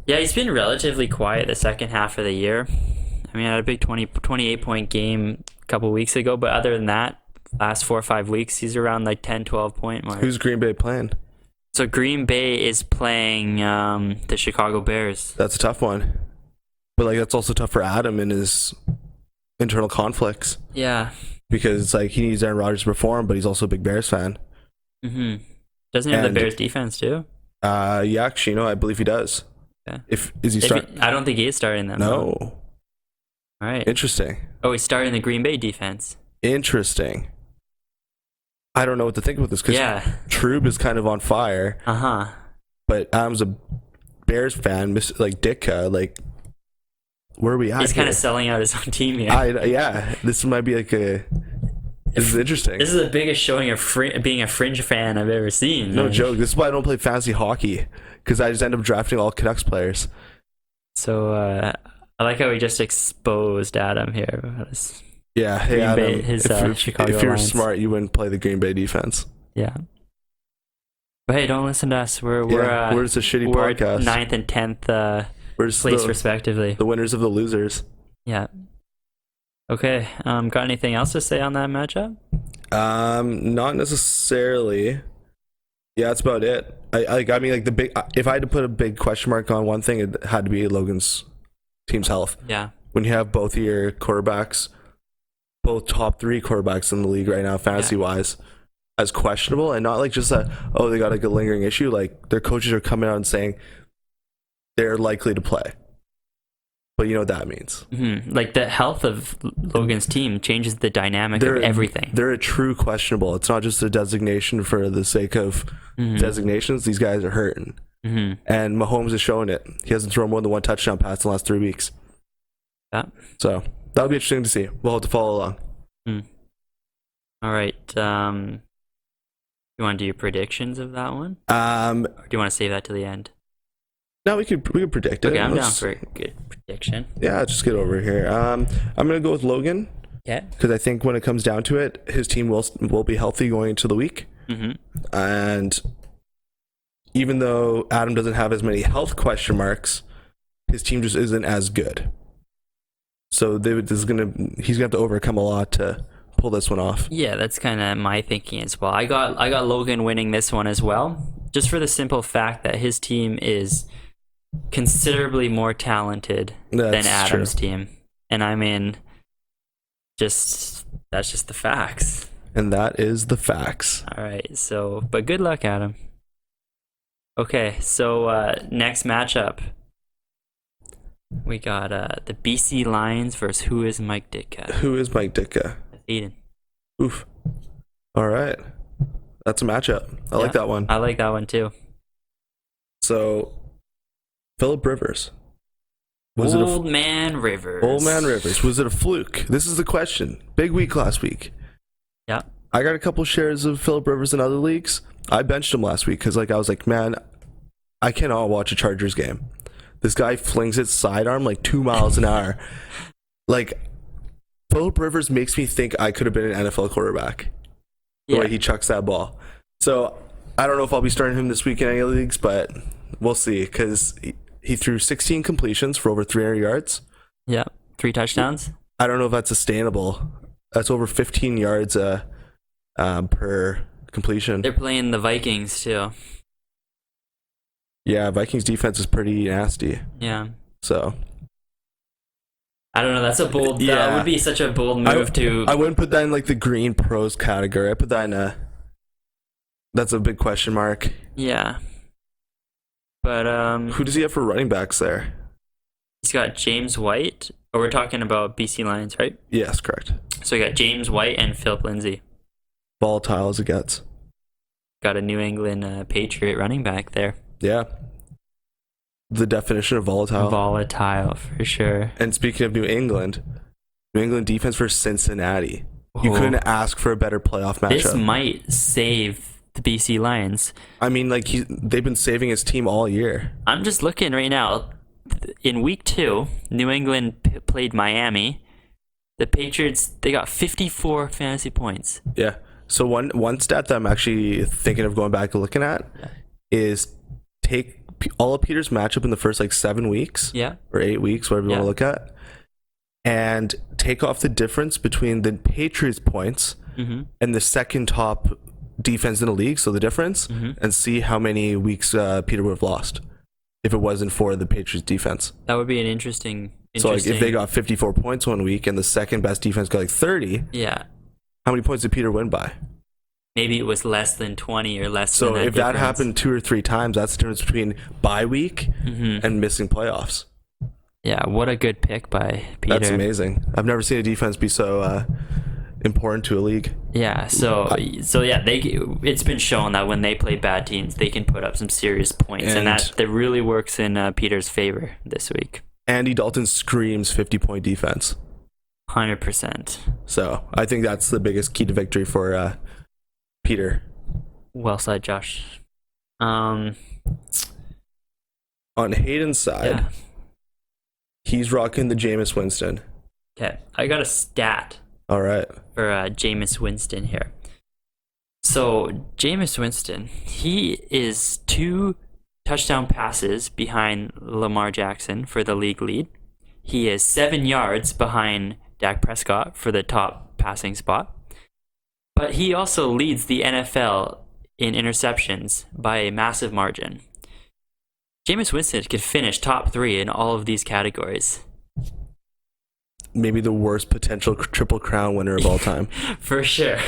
[SPEAKER 2] yeah, he's been relatively quiet the second half of the year. I mean, I had a big 28-point game a couple weeks ago, but other than that, last 4 or 5 weeks, he's around like 10, 12-point mark.
[SPEAKER 3] Who's Green Bay playing?
[SPEAKER 2] So Green Bay is playing the Chicago Bears.
[SPEAKER 3] That's a tough one. But like that's also tough for Adam in his internal conflicts.
[SPEAKER 2] Yeah.
[SPEAKER 3] Because it's like he needs Aaron Rodgers to perform, but he's also a big Bears fan.
[SPEAKER 2] Mm-hmm. Doesn't he have the Bears defense too?
[SPEAKER 3] Yeah, actually, no, I believe he does.
[SPEAKER 2] Yeah.
[SPEAKER 3] Is he starting?
[SPEAKER 2] I don't think he is starting them.
[SPEAKER 3] No.
[SPEAKER 2] All right.
[SPEAKER 3] Interesting.
[SPEAKER 2] Oh, he's starting the Green Bay defense.
[SPEAKER 3] Interesting. I don't know what to think about this because Trube is kind of on fire.
[SPEAKER 2] Uh-huh.
[SPEAKER 3] But Adam's a Bears fan, like Ditka, like where are we at?
[SPEAKER 2] He's kind of selling out his own team here.
[SPEAKER 3] Yeah, this might be like this is interesting.
[SPEAKER 2] This is the biggest showing of being a fringe fan I've ever seen.
[SPEAKER 3] No joke. This is why I don't play fantasy hockey because I just end up drafting all Canucks players.
[SPEAKER 2] So I like how we just exposed Adam here.
[SPEAKER 3] Yeah, hey
[SPEAKER 2] Green Bay,
[SPEAKER 3] Adam,
[SPEAKER 2] his Chicago
[SPEAKER 3] if you're
[SPEAKER 2] Alliance.
[SPEAKER 3] smart, you wouldn't play the Green Bay defense.
[SPEAKER 2] Yeah. But hey, don't listen to us. We're
[SPEAKER 3] just a shitty podcast.
[SPEAKER 2] 9th and 10th place respectively.
[SPEAKER 3] The winners of the losers.
[SPEAKER 2] Yeah. Okay. Got anything else to say on that matchup?
[SPEAKER 3] Not necessarily. Yeah, that's about it. I mean, like the big. If I had to put a big question mark on one thing, it had to be Logan's team's health.
[SPEAKER 2] Yeah.
[SPEAKER 3] When you have both of your quarterbacks, both top 3 quarterbacks in the league right now, fantasy wise, as questionable, and not like just they got like a lingering issue. Like their coaches are coming out and saying they're likely to play. But you know what that means.
[SPEAKER 2] Mm-hmm. Like the health of Logan's team changes the dynamic of everything.
[SPEAKER 3] They're a true questionable. It's not just a designation for the sake of designations. These guys are hurting. Mm-hmm. And Mahomes is showing it. He hasn't thrown more than 1 touchdown pass in the last 3 weeks.
[SPEAKER 2] Yeah.
[SPEAKER 3] So that'll be interesting to see. We'll have to follow along.
[SPEAKER 2] All right. You want to do your predictions of that one? Or do you want to save that to the end?
[SPEAKER 3] No, we could predict it.
[SPEAKER 2] Okay, I'm down for a good prediction.
[SPEAKER 3] Yeah, just get over here. I'm gonna go with Logan.
[SPEAKER 2] Yeah.
[SPEAKER 3] Because I think when it comes down to it, his team will be healthy going into the week. Mm-hmm. And even though Adam doesn't have as many health question marks, his team just isn't as good. So he's gonna have to overcome a lot to pull this one off.
[SPEAKER 2] Yeah, that's kind of my thinking as well. I got Logan winning this one as well, just for the simple fact that his team is considerably more talented than Adam's team. And I mean, that's just the facts.
[SPEAKER 3] And that is the facts.
[SPEAKER 2] All right, but good luck, Adam. Okay, so next matchup. We got the BC Lions versus Who is Mike Ditka?
[SPEAKER 3] Who is Mike Ditka?
[SPEAKER 2] Aiden.
[SPEAKER 3] Oof. All right. That's a matchup. I like that one.
[SPEAKER 2] I like that one too.
[SPEAKER 3] So, Phillip Rivers.
[SPEAKER 2] Old Man Rivers.
[SPEAKER 3] Was it a fluke? This is the question. Big week last week.
[SPEAKER 2] Yeah.
[SPEAKER 3] I got a couple shares of Phillip Rivers in other leagues. I benched him last week because I was like, man, I cannot watch a Chargers game. This guy flings it sidearm like 2 miles an hour. Like, Phillip Rivers makes me think I could have been an NFL quarterback. The way he chucks that ball. So I don't know if I'll be starting him this week in any leagues, but we'll see, because he threw 16 completions for over 300 yards.
[SPEAKER 2] Yeah, 3 touchdowns.
[SPEAKER 3] I don't know if that's sustainable. That's over 15 yards per completion.
[SPEAKER 2] They're playing the Vikings too.
[SPEAKER 3] Yeah, Vikings defense is pretty nasty.
[SPEAKER 2] Yeah.
[SPEAKER 3] So
[SPEAKER 2] I don't know. That's a bold.
[SPEAKER 3] Yeah.
[SPEAKER 2] That would be such a bold move to.
[SPEAKER 3] I wouldn't put that in like the green pros category. I put that in that's a big question mark.
[SPEAKER 2] Yeah. But
[SPEAKER 3] who does he have for running backs there?
[SPEAKER 2] He's got James White. Oh, we're talking about BC Lions, right?
[SPEAKER 3] Yes, correct.
[SPEAKER 2] So we got James White and Philip Lindsay.
[SPEAKER 3] Volatile as it gets.
[SPEAKER 2] Got a New England Patriot running back there.
[SPEAKER 3] Yeah. The definition of volatile.
[SPEAKER 2] Volatile, for sure.
[SPEAKER 3] And speaking of New England defense for Cincinnati. You
[SPEAKER 2] Oh.
[SPEAKER 3] couldn't ask for a better playoff matchup.
[SPEAKER 2] This might save the BC Lions.
[SPEAKER 3] I mean, like, they've been saving his team all year.
[SPEAKER 2] I'm just looking right now. In week 2, New England played Miami. The Patriots, they got 54 fantasy points.
[SPEAKER 3] Yeah. So one stat that I'm actually thinking of going back and looking at is take all of Peter's matchup in the first like 7 weeks, or 8 weeks, whatever you want to look at, and take off the difference between the Patriots points and the second top defense in the league, so the difference, and see how many weeks Peter would have lost if it wasn't for the Patriots defense.
[SPEAKER 2] That would be an interesting.
[SPEAKER 3] So like if they got 54 points one week and the second best defense got like 30, how many points did Peter win by?
[SPEAKER 2] Maybe it was less than 20 or less than that.
[SPEAKER 3] So if
[SPEAKER 2] difference.
[SPEAKER 3] that happened 2 or 3 times, that's the difference between bye week and missing playoffs.
[SPEAKER 2] Yeah, what a good pick by Peter.
[SPEAKER 3] That's amazing. I've never seen a defense be so important to a league.
[SPEAKER 2] Yeah, so yeah, it's been shown that when they play bad teams, they can put up some serious points, and that really works in Peter's favor this week.
[SPEAKER 3] Andy Dalton screams 50-point defense.
[SPEAKER 2] 100%.
[SPEAKER 3] So I think that's the biggest key to victory for Peter.
[SPEAKER 2] Well said, Josh.
[SPEAKER 3] On Hayden's side, he's rocking the Jameis Winston.
[SPEAKER 2] Okay, I got a stat.
[SPEAKER 3] All right.
[SPEAKER 2] For Jameis Winston here. So Jameis Winston, he is 2 touchdown passes behind Lamar Jackson for the league lead. He is 7 yards behind Dak Prescott for the top passing spot. But he also leads the NFL in interceptions by a massive margin. Jameis Winston could finish top 3 in all of these categories.
[SPEAKER 3] Maybe the worst potential triple crown winner of all time.
[SPEAKER 2] For sure.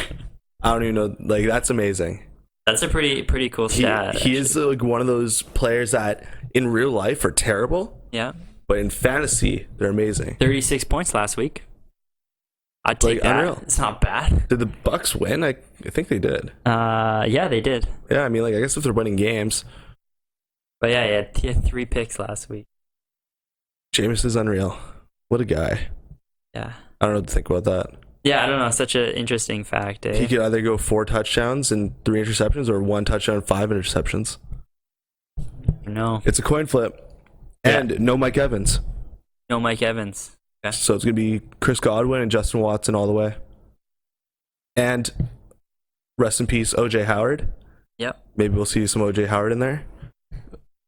[SPEAKER 3] I don't even know. Like, that's amazing.
[SPEAKER 2] That's a pretty cool stat.
[SPEAKER 3] He is like one of those players that in real life are terrible.
[SPEAKER 2] Yeah.
[SPEAKER 3] But in fantasy, they're amazing.
[SPEAKER 2] 36 points last week. I'd take that. Unreal. It's not bad.
[SPEAKER 3] Did the Bucks win? I think they did.
[SPEAKER 2] Yeah, they did.
[SPEAKER 3] Yeah, I mean, like, I guess if they're winning games.
[SPEAKER 2] But yeah, he had 3 picks last week.
[SPEAKER 3] Jameis is unreal. What a guy.
[SPEAKER 2] Yeah.
[SPEAKER 3] I don't know what to think about that.
[SPEAKER 2] Yeah, I don't know. Such an interesting fact.
[SPEAKER 3] He could either go 4 touchdowns and 3 interceptions, or 1 touchdown, 5 interceptions.
[SPEAKER 2] No.
[SPEAKER 3] It's a coin flip. And no Mike Evans.
[SPEAKER 2] No Mike Evans. Okay.
[SPEAKER 3] So it's going to be Chris Godwin and Justin Watson all the way. And rest in peace, O.J. Howard.
[SPEAKER 2] Yep.
[SPEAKER 3] Maybe we'll see some O.J. Howard in there.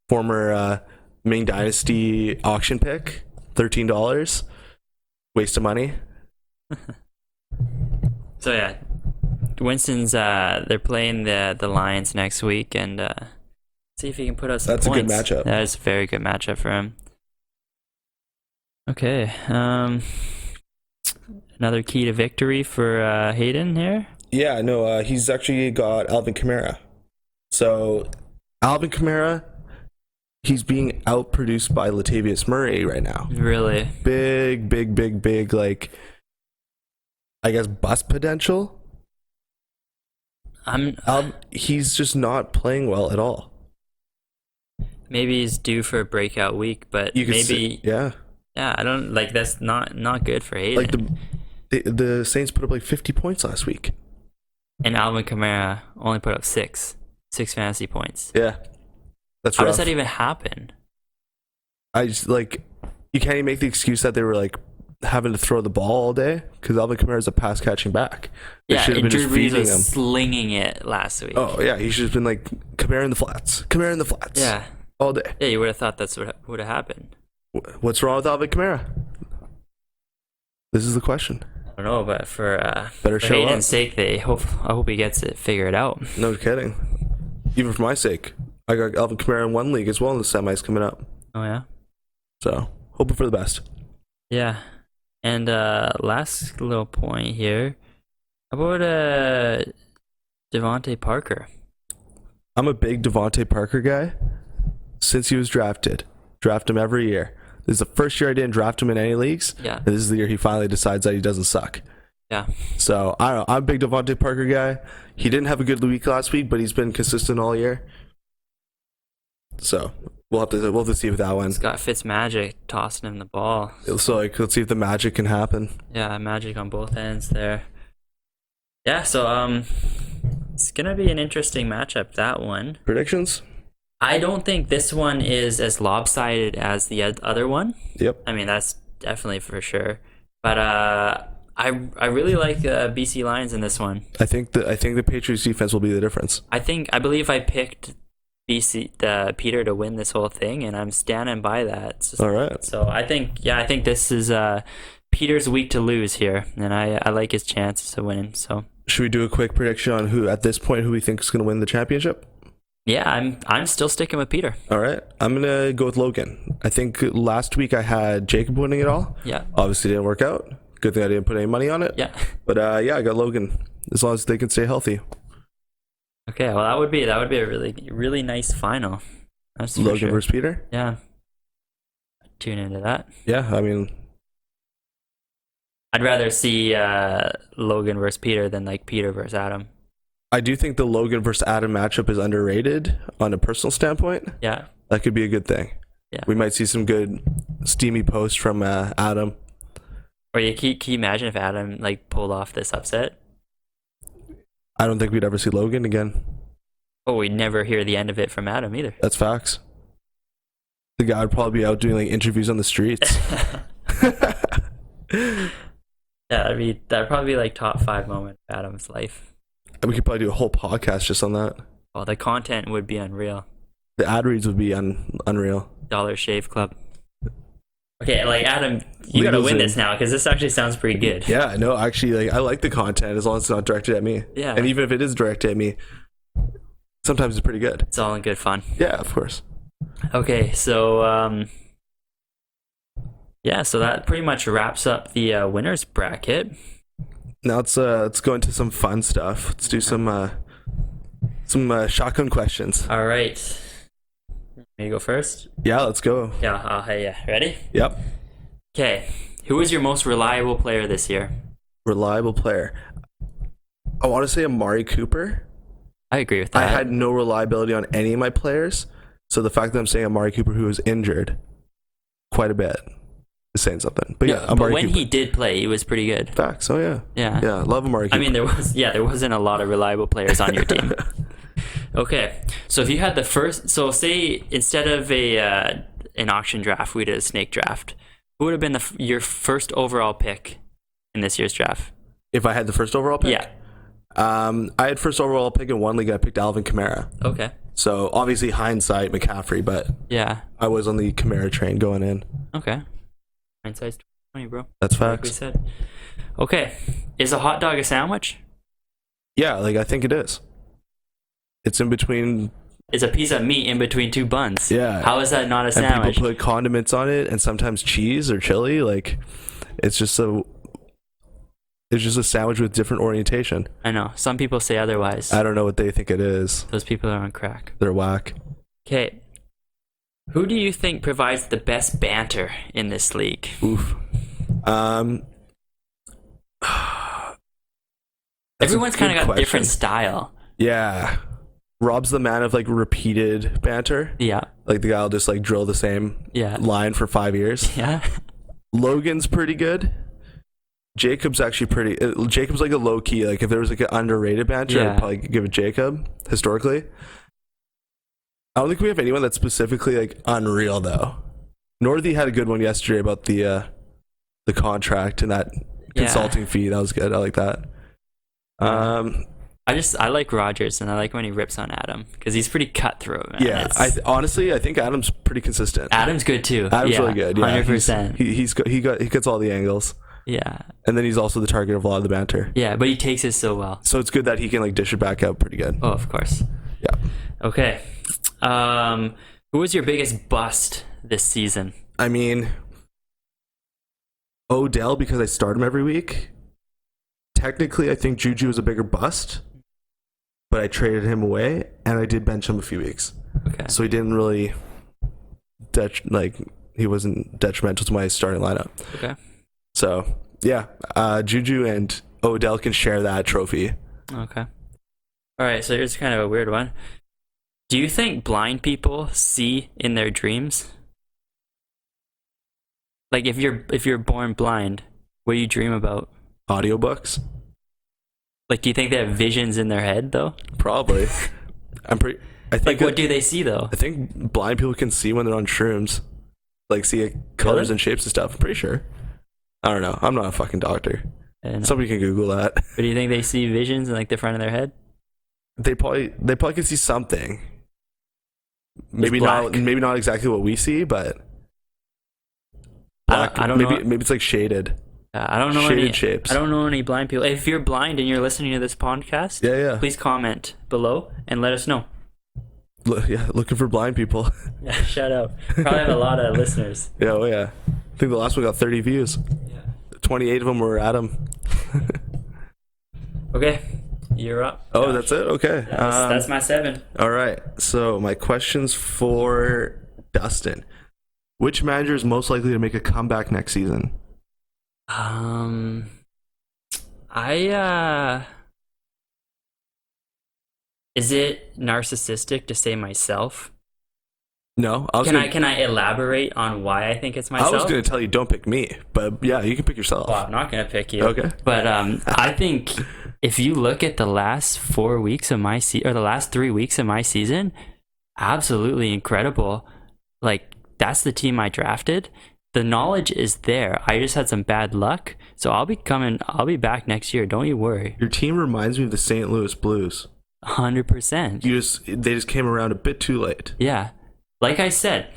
[SPEAKER 3] Former Ming Dynasty auction pick. $13. Waste of money.
[SPEAKER 2] So yeah, Winston's they're playing the Lions next week, and see if he can put up some
[SPEAKER 3] points. That's a good matchup.
[SPEAKER 2] That is a very good matchup for him. Okay, another key to victory for Hayden here.
[SPEAKER 3] Yeah, no, he's actually got Alvin Kamara. So Alvin Kamara, he's being outproduced by Latavius Murray right now.
[SPEAKER 2] Really?
[SPEAKER 3] Big, like, I guess, bust potential. He's just not playing well at all.
[SPEAKER 2] Maybe he's due for a breakout week, but
[SPEAKER 3] yeah,
[SPEAKER 2] I don't like that's not good for Hayden.
[SPEAKER 3] Like the Saints put up like 50 points last week,
[SPEAKER 2] and Alvin Kamara only put up 6 fantasy points.
[SPEAKER 3] Yeah, that's
[SPEAKER 2] how
[SPEAKER 3] rough.
[SPEAKER 2] does that even happen?
[SPEAKER 3] I just, like, you can't even make the excuse that they were like having to throw the ball all day because Alvin Kamara is a pass catching back. They
[SPEAKER 2] Yeah,
[SPEAKER 3] should have
[SPEAKER 2] and
[SPEAKER 3] been
[SPEAKER 2] Drew
[SPEAKER 3] just
[SPEAKER 2] Brees
[SPEAKER 3] feeding
[SPEAKER 2] was
[SPEAKER 3] him.
[SPEAKER 2] slinging it last week.
[SPEAKER 3] Oh yeah, he should have been like Kamara in the flats, Kamara in the flats.
[SPEAKER 2] Yeah.
[SPEAKER 3] all day.
[SPEAKER 2] Yeah, you would have thought that's what would have happened.
[SPEAKER 3] What's wrong with Alvin Kamara? This is the question.
[SPEAKER 2] I don't know, but for
[SPEAKER 3] Better
[SPEAKER 2] for
[SPEAKER 3] show
[SPEAKER 2] Hayden's
[SPEAKER 3] up.
[SPEAKER 2] sake, I hope he gets it figured out.
[SPEAKER 3] No kidding. Even for my sake, I got Alvin Kamara in one league as well in the semis coming up.
[SPEAKER 2] Oh yeah.
[SPEAKER 3] So hoping for the best.
[SPEAKER 2] Yeah. And last little point here. How about Devontae Parker?
[SPEAKER 3] I'm a big Devontae Parker guy since he was drafted. Draft him every year. This is the first year I didn't draft him in any leagues.
[SPEAKER 2] Yeah.
[SPEAKER 3] And this is the year he finally decides that he doesn't suck.
[SPEAKER 2] Yeah.
[SPEAKER 3] So I don't know. I'm a big Devontae Parker guy. He didn't have a good week last week, but he's been consistent all year. So we'll have to see with that one.
[SPEAKER 2] He's got Fitzmagic tossing him the ball.
[SPEAKER 3] So let's see if the magic can happen.
[SPEAKER 2] Yeah, magic on both ends there. Yeah, so it's gonna be an interesting matchup, that one.
[SPEAKER 3] Predictions?
[SPEAKER 2] I don't think this one is as lopsided as the other one.
[SPEAKER 3] Yep.
[SPEAKER 2] I mean, that's definitely for sure. But I really like BC Lions in this one.
[SPEAKER 3] I think the Patriots defense will be the difference.
[SPEAKER 2] I believe I picked Peter to win this whole thing, and I'm standing by that.
[SPEAKER 3] All right.
[SPEAKER 2] So I think this is Peter's week to lose here, and I like his chances of winning. So
[SPEAKER 3] Should we do a quick prediction on who we think is going to win the championship?
[SPEAKER 2] yeah, I'm still sticking with Peter.
[SPEAKER 3] All right. I'm going to go with Logan. I think last week I had Jacob winning it all.
[SPEAKER 2] Yeah.
[SPEAKER 3] Obviously didn't work out. Good thing I didn't put any money on it.
[SPEAKER 2] Yeah.
[SPEAKER 3] But yeah, I got Logan. As long as they can stay healthy.
[SPEAKER 2] Okay, well that would be a really nice final. That's for
[SPEAKER 3] Logan
[SPEAKER 2] sure.
[SPEAKER 3] versus Peter?
[SPEAKER 2] Yeah. Tune into that.
[SPEAKER 3] Yeah, I mean,
[SPEAKER 2] I'd rather see Logan versus Peter than like Peter versus Adam.
[SPEAKER 3] I do think the Logan versus Adam matchup is underrated on a personal standpoint.
[SPEAKER 2] Yeah.
[SPEAKER 3] That could be a good thing.
[SPEAKER 2] Yeah.
[SPEAKER 3] We might see some good steamy posts from Adam.
[SPEAKER 2] Or can you imagine if Adam like pulled off this upset?
[SPEAKER 3] I don't think we'd ever see Logan again.
[SPEAKER 2] Oh, we'd never hear the end of it from Adam either.
[SPEAKER 3] That's facts. The guy would probably be out doing like interviews on the streets.
[SPEAKER 2] Yeah, that'd probably be like top 5 moment of Adam's life.
[SPEAKER 3] And we could probably do a whole podcast just on that.
[SPEAKER 2] Oh, the content would be unreal.
[SPEAKER 3] The ad reads would be unreal.
[SPEAKER 2] Dollar Shave Club. Okay, like Adam, you gotta win this now because this actually sounds pretty good.
[SPEAKER 3] Yeah, no, actually, like I like the content as long as it's not directed at me.
[SPEAKER 2] Yeah.
[SPEAKER 3] And even if it is directed at me, sometimes it's pretty good.
[SPEAKER 2] It's all in good fun.
[SPEAKER 3] Yeah, of course.
[SPEAKER 2] Okay, so yeah, so that pretty much wraps up the winners bracket.
[SPEAKER 3] Now let's go into some fun stuff. Let's do some shotgun questions.
[SPEAKER 2] All right. Me go first?
[SPEAKER 3] Yeah, let's go.
[SPEAKER 2] Yeah, hey, yeah. Ready?
[SPEAKER 3] Yep.
[SPEAKER 2] Okay. Who was your most reliable player this year?
[SPEAKER 3] Reliable player. I want to say Amari Cooper.
[SPEAKER 2] I agree with that.
[SPEAKER 3] I had no reliability on any of my players, so the fact that I'm saying Amari Cooper, who was injured quite a bit, is saying something. But yeah,
[SPEAKER 2] but
[SPEAKER 3] Amari
[SPEAKER 2] when
[SPEAKER 3] Cooper.
[SPEAKER 2] he did play, he was pretty good.
[SPEAKER 3] Facts. Oh yeah.
[SPEAKER 2] Yeah.
[SPEAKER 3] Yeah, love Amari Cooper.
[SPEAKER 2] I mean, there wasn't a lot of reliable players on your team. Okay, so if you had so say instead of an auction draft, we did a snake draft. Who would have been your first overall pick in this year's draft?
[SPEAKER 3] If I had the first overall pick?
[SPEAKER 2] Yeah.
[SPEAKER 3] I had first overall pick in one league. I picked Alvin Kamara.
[SPEAKER 2] Okay.
[SPEAKER 3] So obviously hindsight McCaffrey, but
[SPEAKER 2] Yeah.
[SPEAKER 3] I was on the Kamara train going in.
[SPEAKER 2] Okay. Hindsight's 20, bro.
[SPEAKER 3] That's
[SPEAKER 2] Like we
[SPEAKER 3] facts.
[SPEAKER 2] said. Okay. Is a hot dog a sandwich?
[SPEAKER 3] Yeah, like I think it is. It's in between.
[SPEAKER 2] It's a piece of meat in between two buns.
[SPEAKER 3] Yeah.
[SPEAKER 2] How is that not a
[SPEAKER 3] And
[SPEAKER 2] sandwich?
[SPEAKER 3] people put condiments on it and sometimes cheese or chili. Like it's just a sandwich with different orientation.
[SPEAKER 2] I know. Some people say otherwise.
[SPEAKER 3] I don't know what they think it is.
[SPEAKER 2] Those people are on crack.
[SPEAKER 3] They're whack.
[SPEAKER 2] Okay. Who do you think provides the best banter in this league?
[SPEAKER 3] Oof.
[SPEAKER 2] Everyone's kind of got different style.
[SPEAKER 3] Yeah. Rob's the man of like repeated banter.
[SPEAKER 2] Yeah.
[SPEAKER 3] Like the guy will just like drill the same
[SPEAKER 2] Yeah.
[SPEAKER 3] line for 5 years.
[SPEAKER 2] Yeah.
[SPEAKER 3] Logan's pretty good. Jacob's actually pretty. Jacob's like a low key. Like if there was like an underrated banter,
[SPEAKER 2] Yeah.
[SPEAKER 3] I'd probably give it Jacob historically. I don't think we have anyone that's specifically like unreal though. Northy had a good one yesterday about the the contract and that consulting fee. That was good. I like that.
[SPEAKER 2] I like Rogers, and I like when he rips on Adam because he's pretty cutthroat, man.
[SPEAKER 3] Yeah, honestly, I think Adam's pretty consistent.
[SPEAKER 2] Adam's good too.
[SPEAKER 3] Adam's really good. Yeah,
[SPEAKER 2] 100%.
[SPEAKER 3] He gets all the angles.
[SPEAKER 2] Yeah,
[SPEAKER 3] and then he's also the target of a lot of the banter.
[SPEAKER 2] Yeah, but he takes it so well.
[SPEAKER 3] So it's good that he can like dish it back out pretty good.
[SPEAKER 2] Oh, of course.
[SPEAKER 3] Yeah.
[SPEAKER 2] Okay. Who was your biggest bust this season?
[SPEAKER 3] I mean, Odell, because I start him every week. Technically, I think Juju was a bigger bust, but I traded him away, and I did bench him a few weeks.
[SPEAKER 2] Okay.
[SPEAKER 3] So he didn't really, he wasn't detrimental to my starting lineup.
[SPEAKER 2] Okay.
[SPEAKER 3] So, yeah, Juju and Odell can share that trophy.
[SPEAKER 2] Okay. All right, so here's kind of a weird one. Do you think blind people see in their dreams? Like if you're born blind, what do you dream about?
[SPEAKER 3] Audiobooks?
[SPEAKER 2] Like, do you think they have visions in their head though?
[SPEAKER 3] Probably. I think
[SPEAKER 2] like, what do they see though?
[SPEAKER 3] I think blind people can see when they're on shrooms, like see colors and shapes and stuff. I'm pretty sure. I don't know. I'm not a fucking doctor. Somebody can Google that.
[SPEAKER 2] But do you think they see visions in like the front of their head?
[SPEAKER 3] They probably can see something. Maybe not exactly what we see, but black, I don't know. Maybe it's like shaded.
[SPEAKER 2] I don't know
[SPEAKER 3] shaded
[SPEAKER 2] any
[SPEAKER 3] shapes.
[SPEAKER 2] I don't know any blind people. If you're blind and you're listening to this podcast, please comment below and let us know.
[SPEAKER 3] Looking for blind people.
[SPEAKER 2] Yeah, shout out. Probably have a lot of listeners.
[SPEAKER 3] Yeah, oh yeah. I think the last one got 30 views.
[SPEAKER 2] Yeah.
[SPEAKER 3] 28 of them were Adam.
[SPEAKER 2] Okay, you're up.
[SPEAKER 3] Oh, Josh. That's it? Okay.
[SPEAKER 2] That's my 7.
[SPEAKER 3] All right. So my question's for Dustin. Which manager is most likely to make a comeback next season?
[SPEAKER 2] Is it narcissistic to say myself?
[SPEAKER 3] No.
[SPEAKER 2] Can I elaborate on why I think it's myself?
[SPEAKER 3] I was going to tell you don't pick me, but yeah, you can pick yourself.
[SPEAKER 2] Well, I'm not going to pick you.
[SPEAKER 3] Okay.
[SPEAKER 2] But I think if you look at the last 4 weeks of my or the last 3 weeks of my season, absolutely incredible. Like, that's the team I drafted. The knowledge is there. I just had some bad luck. So I'll be back next year. Don't you worry.
[SPEAKER 3] Your team reminds me of the St. Louis Blues.
[SPEAKER 2] 100%.
[SPEAKER 3] They just came around a bit too late.
[SPEAKER 2] Yeah. Like I said,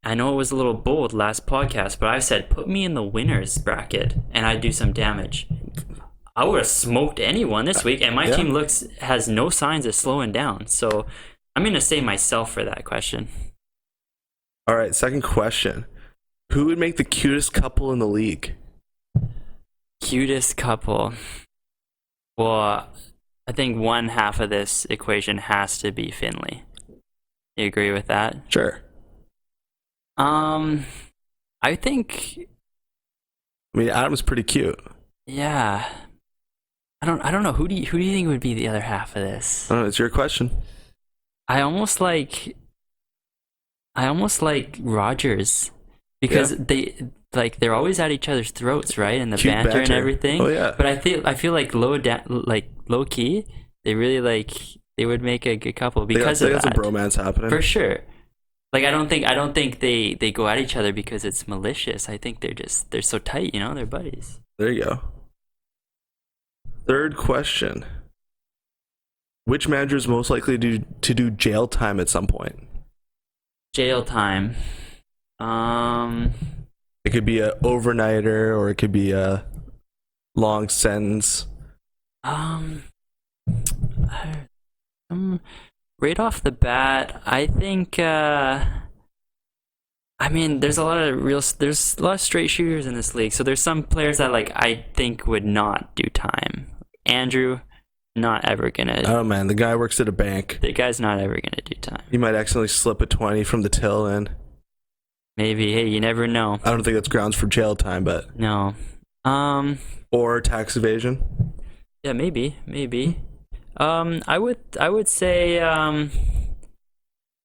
[SPEAKER 2] I know it was a little bold last podcast, but I said, put me in the winners bracket and I'd do some damage. I would have smoked anyone this week, and my team has no signs of slowing down. So I'm going to say myself for that question.
[SPEAKER 3] All right, second question. Who would make the cutest couple in the league?
[SPEAKER 2] Cutest couple? Well, I think one half of this equation has to be Finley. You agree with that?
[SPEAKER 3] Sure.
[SPEAKER 2] I think.
[SPEAKER 3] I mean, Adam's pretty cute.
[SPEAKER 2] Yeah. I don't know. Who do you think would be the other half of this?
[SPEAKER 3] I don't know. It's your question.
[SPEAKER 2] I almost like Rogers because they're always at each other's throats, right? And the
[SPEAKER 3] cute
[SPEAKER 2] banter and everything.
[SPEAKER 3] Oh yeah.
[SPEAKER 2] But I feel like low key, they really they would make a good couple because of that.
[SPEAKER 3] They got some bromance happening
[SPEAKER 2] for sure. Like I don't think they go at each other because it's malicious. I think they're so tight, they're buddies.
[SPEAKER 3] There you go. Third question. Which manager is most likely to do jail time at some point?
[SPEAKER 2] Jail time.
[SPEAKER 3] It could be a overnighter or it could be a long sentence.
[SPEAKER 2] Right off the bat, I think there's a lot of straight shooters in this league. So there's some players that I think would not do time. Andrew, not ever gonna.
[SPEAKER 3] Oh man, the guy works at a bank.
[SPEAKER 2] The guy's not ever gonna do time.
[SPEAKER 3] He might accidentally slip a 20 from the till in.
[SPEAKER 2] Maybe. Hey, you never know.
[SPEAKER 3] I don't think that's grounds for jail time, but
[SPEAKER 2] no.
[SPEAKER 3] Or tax evasion.
[SPEAKER 2] Yeah, maybe. I would say I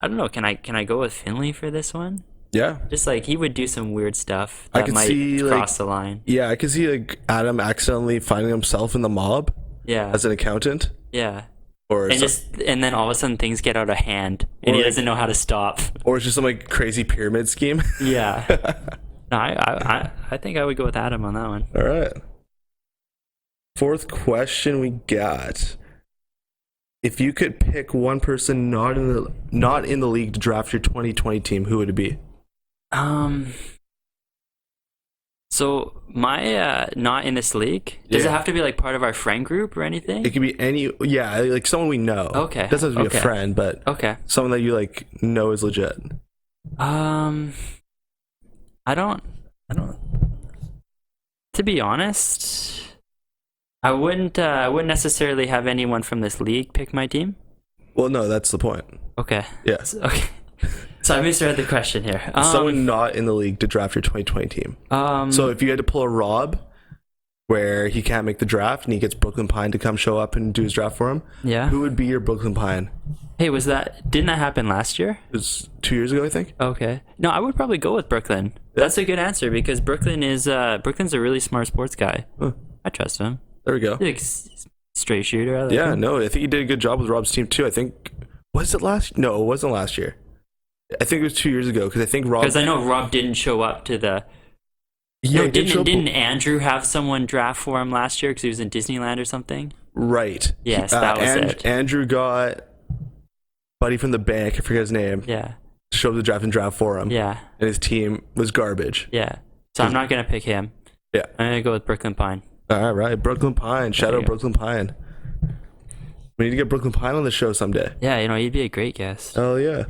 [SPEAKER 2] don't know. Can I go with Finley for this one?
[SPEAKER 3] Yeah.
[SPEAKER 2] Just he would do some weird stuff that might cross the line.
[SPEAKER 3] Yeah, I could see Adam accidentally finding himself in the mob.
[SPEAKER 2] Yeah.
[SPEAKER 3] As an accountant.
[SPEAKER 2] Yeah. And then all of a sudden things get out of hand and he doesn't know how to stop.
[SPEAKER 3] Or it's just some crazy pyramid scheme.
[SPEAKER 2] Yeah. No, I think I would go with Adam on that one.
[SPEAKER 3] All right. Fourth question we got. If you could pick one person not in the league to draft your 2020 team, who would it be?
[SPEAKER 2] So my not in this league, does it have to be like part of our friend group or anything?
[SPEAKER 3] It could be like someone we know.
[SPEAKER 2] Okay.
[SPEAKER 3] It doesn't have to be a friend, but someone that you like know is legit.
[SPEAKER 2] I don't. To be honest, I wouldn't necessarily have anyone from this league pick my team.
[SPEAKER 3] Well, no, that's the point.
[SPEAKER 2] Okay.
[SPEAKER 3] Yeah.
[SPEAKER 2] Okay. So I misread the question here.
[SPEAKER 3] Someone not in the league to draft your 2020 team. So if you had to pull a Rob, where he can't make the draft and he gets Brooklyn Pine to come show up and do his draft for him, who would be your Brooklyn Pine?
[SPEAKER 2] Hey, didn't that happen last year?
[SPEAKER 3] It was 2 years ago, I think.
[SPEAKER 2] Okay. No, I would probably go with Brooklyn. Yeah. That's a good answer because Brooklyn's a really smart sports guy. Huh. I trust him.
[SPEAKER 3] There we go.
[SPEAKER 2] He's like straight shooter. I
[SPEAKER 3] think he did a good job with Rob's team too. I think was it last? No, it wasn't last year. I think it was 2 years ago because I think Rob.
[SPEAKER 2] Because I know Rob didn't show up to the. Yeah, no, didn't Andrew have someone draft for him last year because he was in Disneyland or something?
[SPEAKER 3] Right.
[SPEAKER 2] Yes, that was it.
[SPEAKER 3] Andrew got buddy from the bank. I forget his name.
[SPEAKER 2] Yeah.
[SPEAKER 3] Showed up the draft for him.
[SPEAKER 2] Yeah.
[SPEAKER 3] And his team was garbage.
[SPEAKER 2] Yeah. So I'm not gonna pick him.
[SPEAKER 3] Yeah.
[SPEAKER 2] I'm gonna go with Brooklyn Pine.
[SPEAKER 3] All right, Brooklyn Pine. Shout out Brooklyn Pine. We need to get Brooklyn Pine on the show someday.
[SPEAKER 2] Yeah, he'd be a great guest.
[SPEAKER 3] Oh yeah.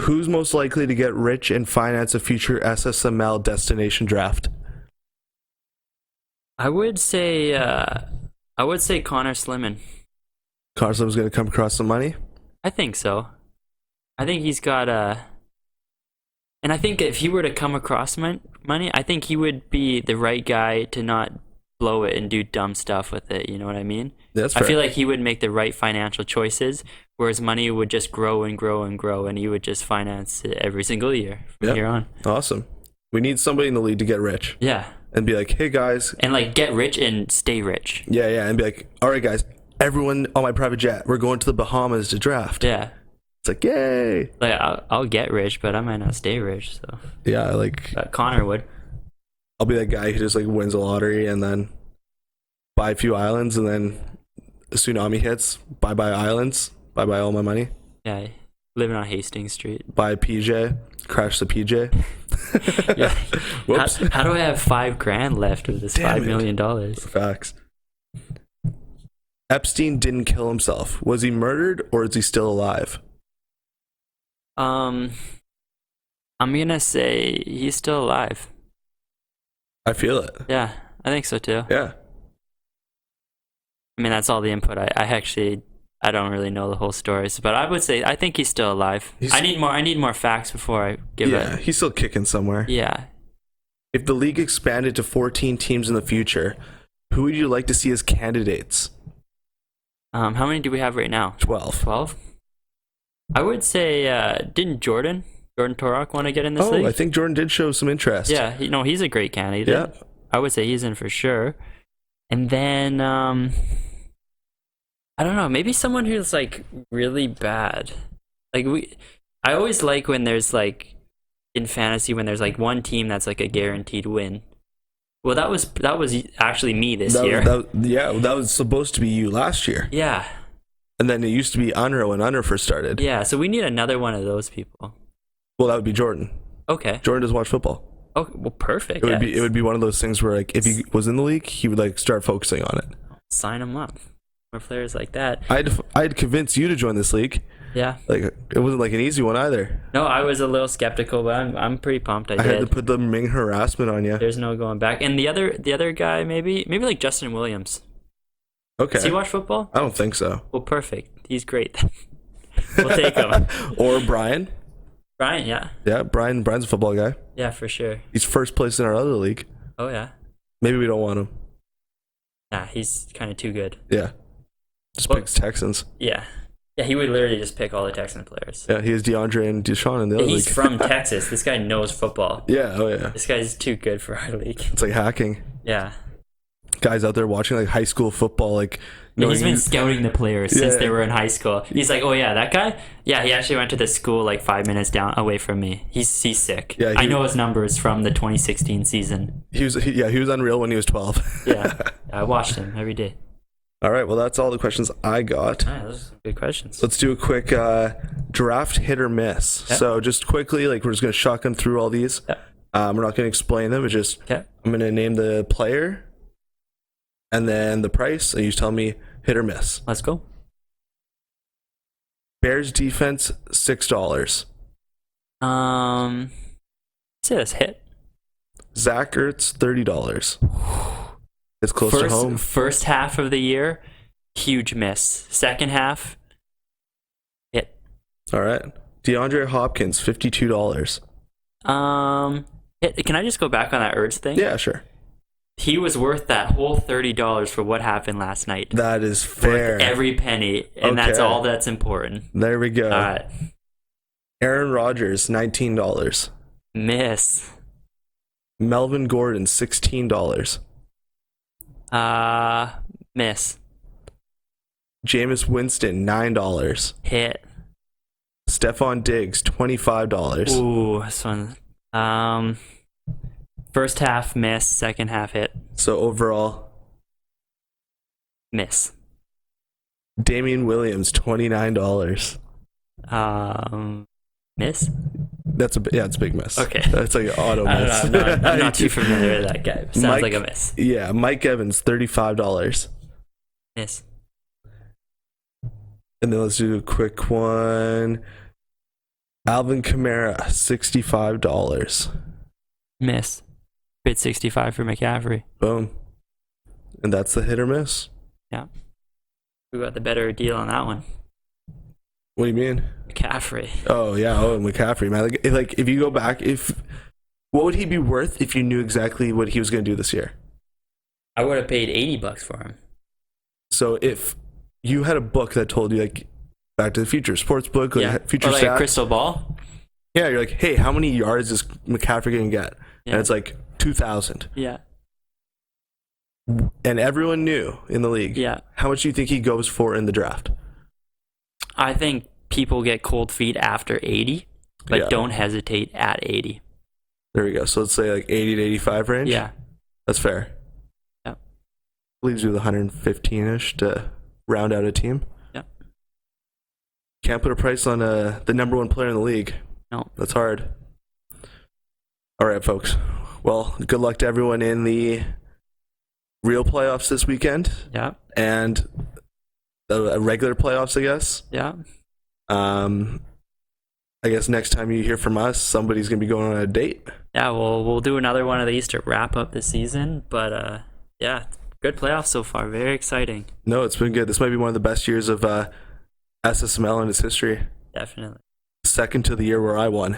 [SPEAKER 3] Who's most likely to get rich and finance a future SSML destination draft?
[SPEAKER 2] I would say Connor Slimmon.
[SPEAKER 3] Connor Slimmon's going to come across some money?
[SPEAKER 2] I think so. I think he's got and I think if he were to come across money, I think he would be the right guy to not blow it and do dumb stuff with it. You know what I mean?
[SPEAKER 3] That's fair.
[SPEAKER 2] I feel like he would make the right financial choices, whereas money would just grow and grow and grow, and he would just finance it every single year from here on.
[SPEAKER 3] Awesome. We need somebody in the league to get rich.
[SPEAKER 2] Yeah.
[SPEAKER 3] And be like, hey guys.
[SPEAKER 2] And like get rich and stay rich.
[SPEAKER 3] Yeah, and be like, all right guys, everyone on my private jet, we're going to the Bahamas to draft.
[SPEAKER 2] Yeah.
[SPEAKER 3] It's like, yay.
[SPEAKER 2] Like I'll get rich, but I might not stay rich. So
[SPEAKER 3] yeah, like
[SPEAKER 2] Connor would.
[SPEAKER 3] I'll be that guy who just like wins a lottery and then buy a few islands, and then a tsunami hits, bye islands, bye all my money.
[SPEAKER 2] Yeah, living on Hastings Street.
[SPEAKER 3] Buy a PJ, crash the PJ.
[SPEAKER 2] Yeah.
[SPEAKER 3] Whoops.
[SPEAKER 2] How do I have $5,000 left of this $5 million?
[SPEAKER 3] Facts. Epstein didn't kill himself. Was he murdered or is he still alive?
[SPEAKER 2] I'm gonna say he's still alive.
[SPEAKER 3] I feel it.
[SPEAKER 2] Yeah, I think so too.
[SPEAKER 3] Yeah.
[SPEAKER 2] I mean, that's all the input. I don't really know the whole story, but I would say I think he's still alive. I need more facts before I give it.
[SPEAKER 3] Yeah, he's still kicking somewhere.
[SPEAKER 2] Yeah.
[SPEAKER 3] If the league expanded to 14 teams in the future, who would you like to see as candidates?
[SPEAKER 2] How many do we have right now?
[SPEAKER 3] 12.
[SPEAKER 2] 12? I would say, didn't Jordan Torok want to get in this league?
[SPEAKER 3] I think Jordan did show some interest.
[SPEAKER 2] Yeah, he's a great candidate.
[SPEAKER 3] Yeah.
[SPEAKER 2] I would say he's in for sure. And then, I don't know, maybe someone who's like really bad. Like I always like when there's like in fantasy when there's like one team that's like a guaranteed win. Well, that was actually me this year.
[SPEAKER 3] That was supposed to be you last year.
[SPEAKER 2] Yeah.
[SPEAKER 3] And then it used to be Unruh when Unruh first started.
[SPEAKER 2] Yeah, so we need another one of those people.
[SPEAKER 3] Well, that would be Jordan.
[SPEAKER 2] Okay.
[SPEAKER 3] Jordan does watch football.
[SPEAKER 2] Oh, well, perfect.
[SPEAKER 3] It would be one of those things where like if he was in the league, he would like start focusing on it.
[SPEAKER 2] Sign him up. More players like that.
[SPEAKER 3] I'd convince you to join this league.
[SPEAKER 2] Yeah.
[SPEAKER 3] Like it wasn't like an easy one either.
[SPEAKER 2] No, I was a little skeptical, but I'm pretty pumped. I
[SPEAKER 3] had to put the Ming harassment on you.
[SPEAKER 2] There's no going back. And the other guy, maybe like Justin Williams.
[SPEAKER 3] Okay.
[SPEAKER 2] Does he watch football?
[SPEAKER 3] I don't think so.
[SPEAKER 2] Well, perfect. He's great. We'll take him.
[SPEAKER 3] Or Brian.
[SPEAKER 2] Brian, yeah.
[SPEAKER 3] Yeah, Brian's a football guy.
[SPEAKER 2] Yeah, for sure.
[SPEAKER 3] He's first place in our other league.
[SPEAKER 2] Oh, yeah.
[SPEAKER 3] Maybe we don't want him.
[SPEAKER 2] Nah, he's kind of too good.
[SPEAKER 3] Yeah. Just picks Texans.
[SPEAKER 2] Yeah. Yeah, he would literally just pick all the Texan players.
[SPEAKER 3] Yeah, he has DeAndre and Deshaun in the other league.
[SPEAKER 2] He's from Texas. This guy knows football.
[SPEAKER 3] Yeah, oh yeah.
[SPEAKER 2] This guy's too good for our league.
[SPEAKER 3] It's like hacking.
[SPEAKER 2] Yeah.
[SPEAKER 3] guys out there watching like high school football, like
[SPEAKER 2] He's been scouting the players since they were in high school. He's like, oh yeah, that guy? Yeah, he actually went to the school like 5 minutes down away from me. He's sick. Yeah, I know his numbers from the 2016 season.
[SPEAKER 3] He was unreal when he was 12.
[SPEAKER 2] Yeah, I watched him every day.
[SPEAKER 3] All right, well, that's all the questions I got.
[SPEAKER 2] Those are some good questions.
[SPEAKER 3] Let's do a quick draft hit or miss. Yep. So just quickly, like we're just going to shotgun through all these. Yep. We're not going to explain them. It's just I'm going to name the player and then the price, and you tell me hit or miss.
[SPEAKER 2] Let's go.
[SPEAKER 3] Bears defense, $6.
[SPEAKER 2] Say that's hit.
[SPEAKER 3] Zach Ertz, $30. It's close to home.
[SPEAKER 2] First half of the year, huge miss. Second half, hit.
[SPEAKER 3] All right. DeAndre Hopkins, $52.
[SPEAKER 2] Can I just go back on that Ertz thing?
[SPEAKER 3] Yeah, sure.
[SPEAKER 2] He was worth that whole $30 for what happened last night.
[SPEAKER 3] That is fair.
[SPEAKER 2] Worth every penny, and that's all that's important.
[SPEAKER 3] There we go.
[SPEAKER 2] All right.
[SPEAKER 3] Aaron Rodgers, $19.
[SPEAKER 2] Miss.
[SPEAKER 3] Melvin Gordon, $16.
[SPEAKER 2] Miss.
[SPEAKER 3] Jameis Winston, $9.
[SPEAKER 2] Hit.
[SPEAKER 3] Stephon Diggs, $25.
[SPEAKER 2] Ooh, this one. First half miss, second half hit.
[SPEAKER 3] So overall,
[SPEAKER 2] miss.
[SPEAKER 3] Damian Williams, $29.
[SPEAKER 2] Miss.
[SPEAKER 3] It's a big miss.
[SPEAKER 2] Okay,
[SPEAKER 3] that's like an auto miss.
[SPEAKER 2] I'm not too familiar with that guy. Sounds like a miss.
[SPEAKER 3] Yeah, Mike Evans, $35.
[SPEAKER 2] Miss.
[SPEAKER 3] And then let's do a quick one. Alvin Kamara, $65.
[SPEAKER 2] Miss. Bid 65 for McCaffrey.
[SPEAKER 3] Boom. And that's the hit or miss.
[SPEAKER 2] Yeah. We got the better deal on that one.
[SPEAKER 3] What do you mean?
[SPEAKER 2] McCaffrey.
[SPEAKER 3] Oh yeah, McCaffrey, man. Like if you go back, what would he be worth if you knew exactly what he was going to do this year?
[SPEAKER 2] I would have paid $80 for him.
[SPEAKER 3] So if you had a book that told you like Back to the Future sports book, like future
[SPEAKER 2] like
[SPEAKER 3] stats,
[SPEAKER 2] a crystal ball.
[SPEAKER 3] Yeah, you're like, hey, how many yards is McCaffrey going to get? Yeah. And it's like 2,000.
[SPEAKER 2] Yeah.
[SPEAKER 3] And everyone knew in the league.
[SPEAKER 2] Yeah.
[SPEAKER 3] How much do you think he goes for in the draft?
[SPEAKER 2] I think people get cold feet after 80, but don't hesitate at 80.
[SPEAKER 3] There we go. So let's say like 80 to 85 range?
[SPEAKER 2] Yeah.
[SPEAKER 3] That's fair.
[SPEAKER 2] Yeah.
[SPEAKER 3] Leaves you with 115-ish to round out a team.
[SPEAKER 2] Yeah.
[SPEAKER 3] Can't put a price on the number one player in the league.
[SPEAKER 2] No.
[SPEAKER 3] That's hard. All right, folks. Well, good luck to everyone in the real playoffs this weekend.
[SPEAKER 2] Yeah.
[SPEAKER 3] And the regular playoffs, I guess.
[SPEAKER 2] Yeah. I
[SPEAKER 3] guess next time you hear from us, somebody's going to be going on a date.
[SPEAKER 2] Yeah, we'll do another one of these to wrap up the season. But, yeah, good playoffs so far. Very exciting. No,
[SPEAKER 3] it's been good. This might be one of the best years of SSML in its history.
[SPEAKER 2] Definitely.
[SPEAKER 3] Second to the year where I won.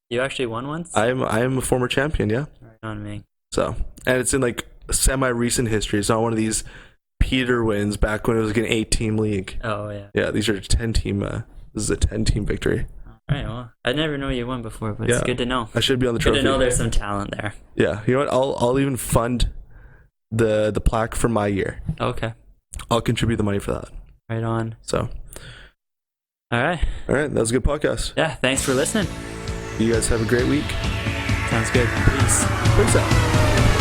[SPEAKER 2] You actually won once?
[SPEAKER 3] I am a former champion, yeah.
[SPEAKER 2] Right on, Ming.
[SPEAKER 3] So, and it's in like semi-recent history. It's not one of these Peter wins back when it was like an 8-team league.
[SPEAKER 2] Oh, yeah.
[SPEAKER 3] Yeah, these are 10-team. This is a 10-team victory.
[SPEAKER 2] All right, well, I never know you won before, but it's good to know.
[SPEAKER 3] I should be on the trophy.
[SPEAKER 2] Good to know there's some talent there.
[SPEAKER 3] Yeah, you know what? I'll even fund the plaque for my year.
[SPEAKER 2] Okay.
[SPEAKER 3] I'll contribute the money for that.
[SPEAKER 2] Right on.
[SPEAKER 3] So.
[SPEAKER 2] All right.
[SPEAKER 3] That was a good podcast.
[SPEAKER 2] Yeah, thanks for listening.
[SPEAKER 3] You guys have a great week.
[SPEAKER 2] Sounds good. Peace.
[SPEAKER 3] Peace out.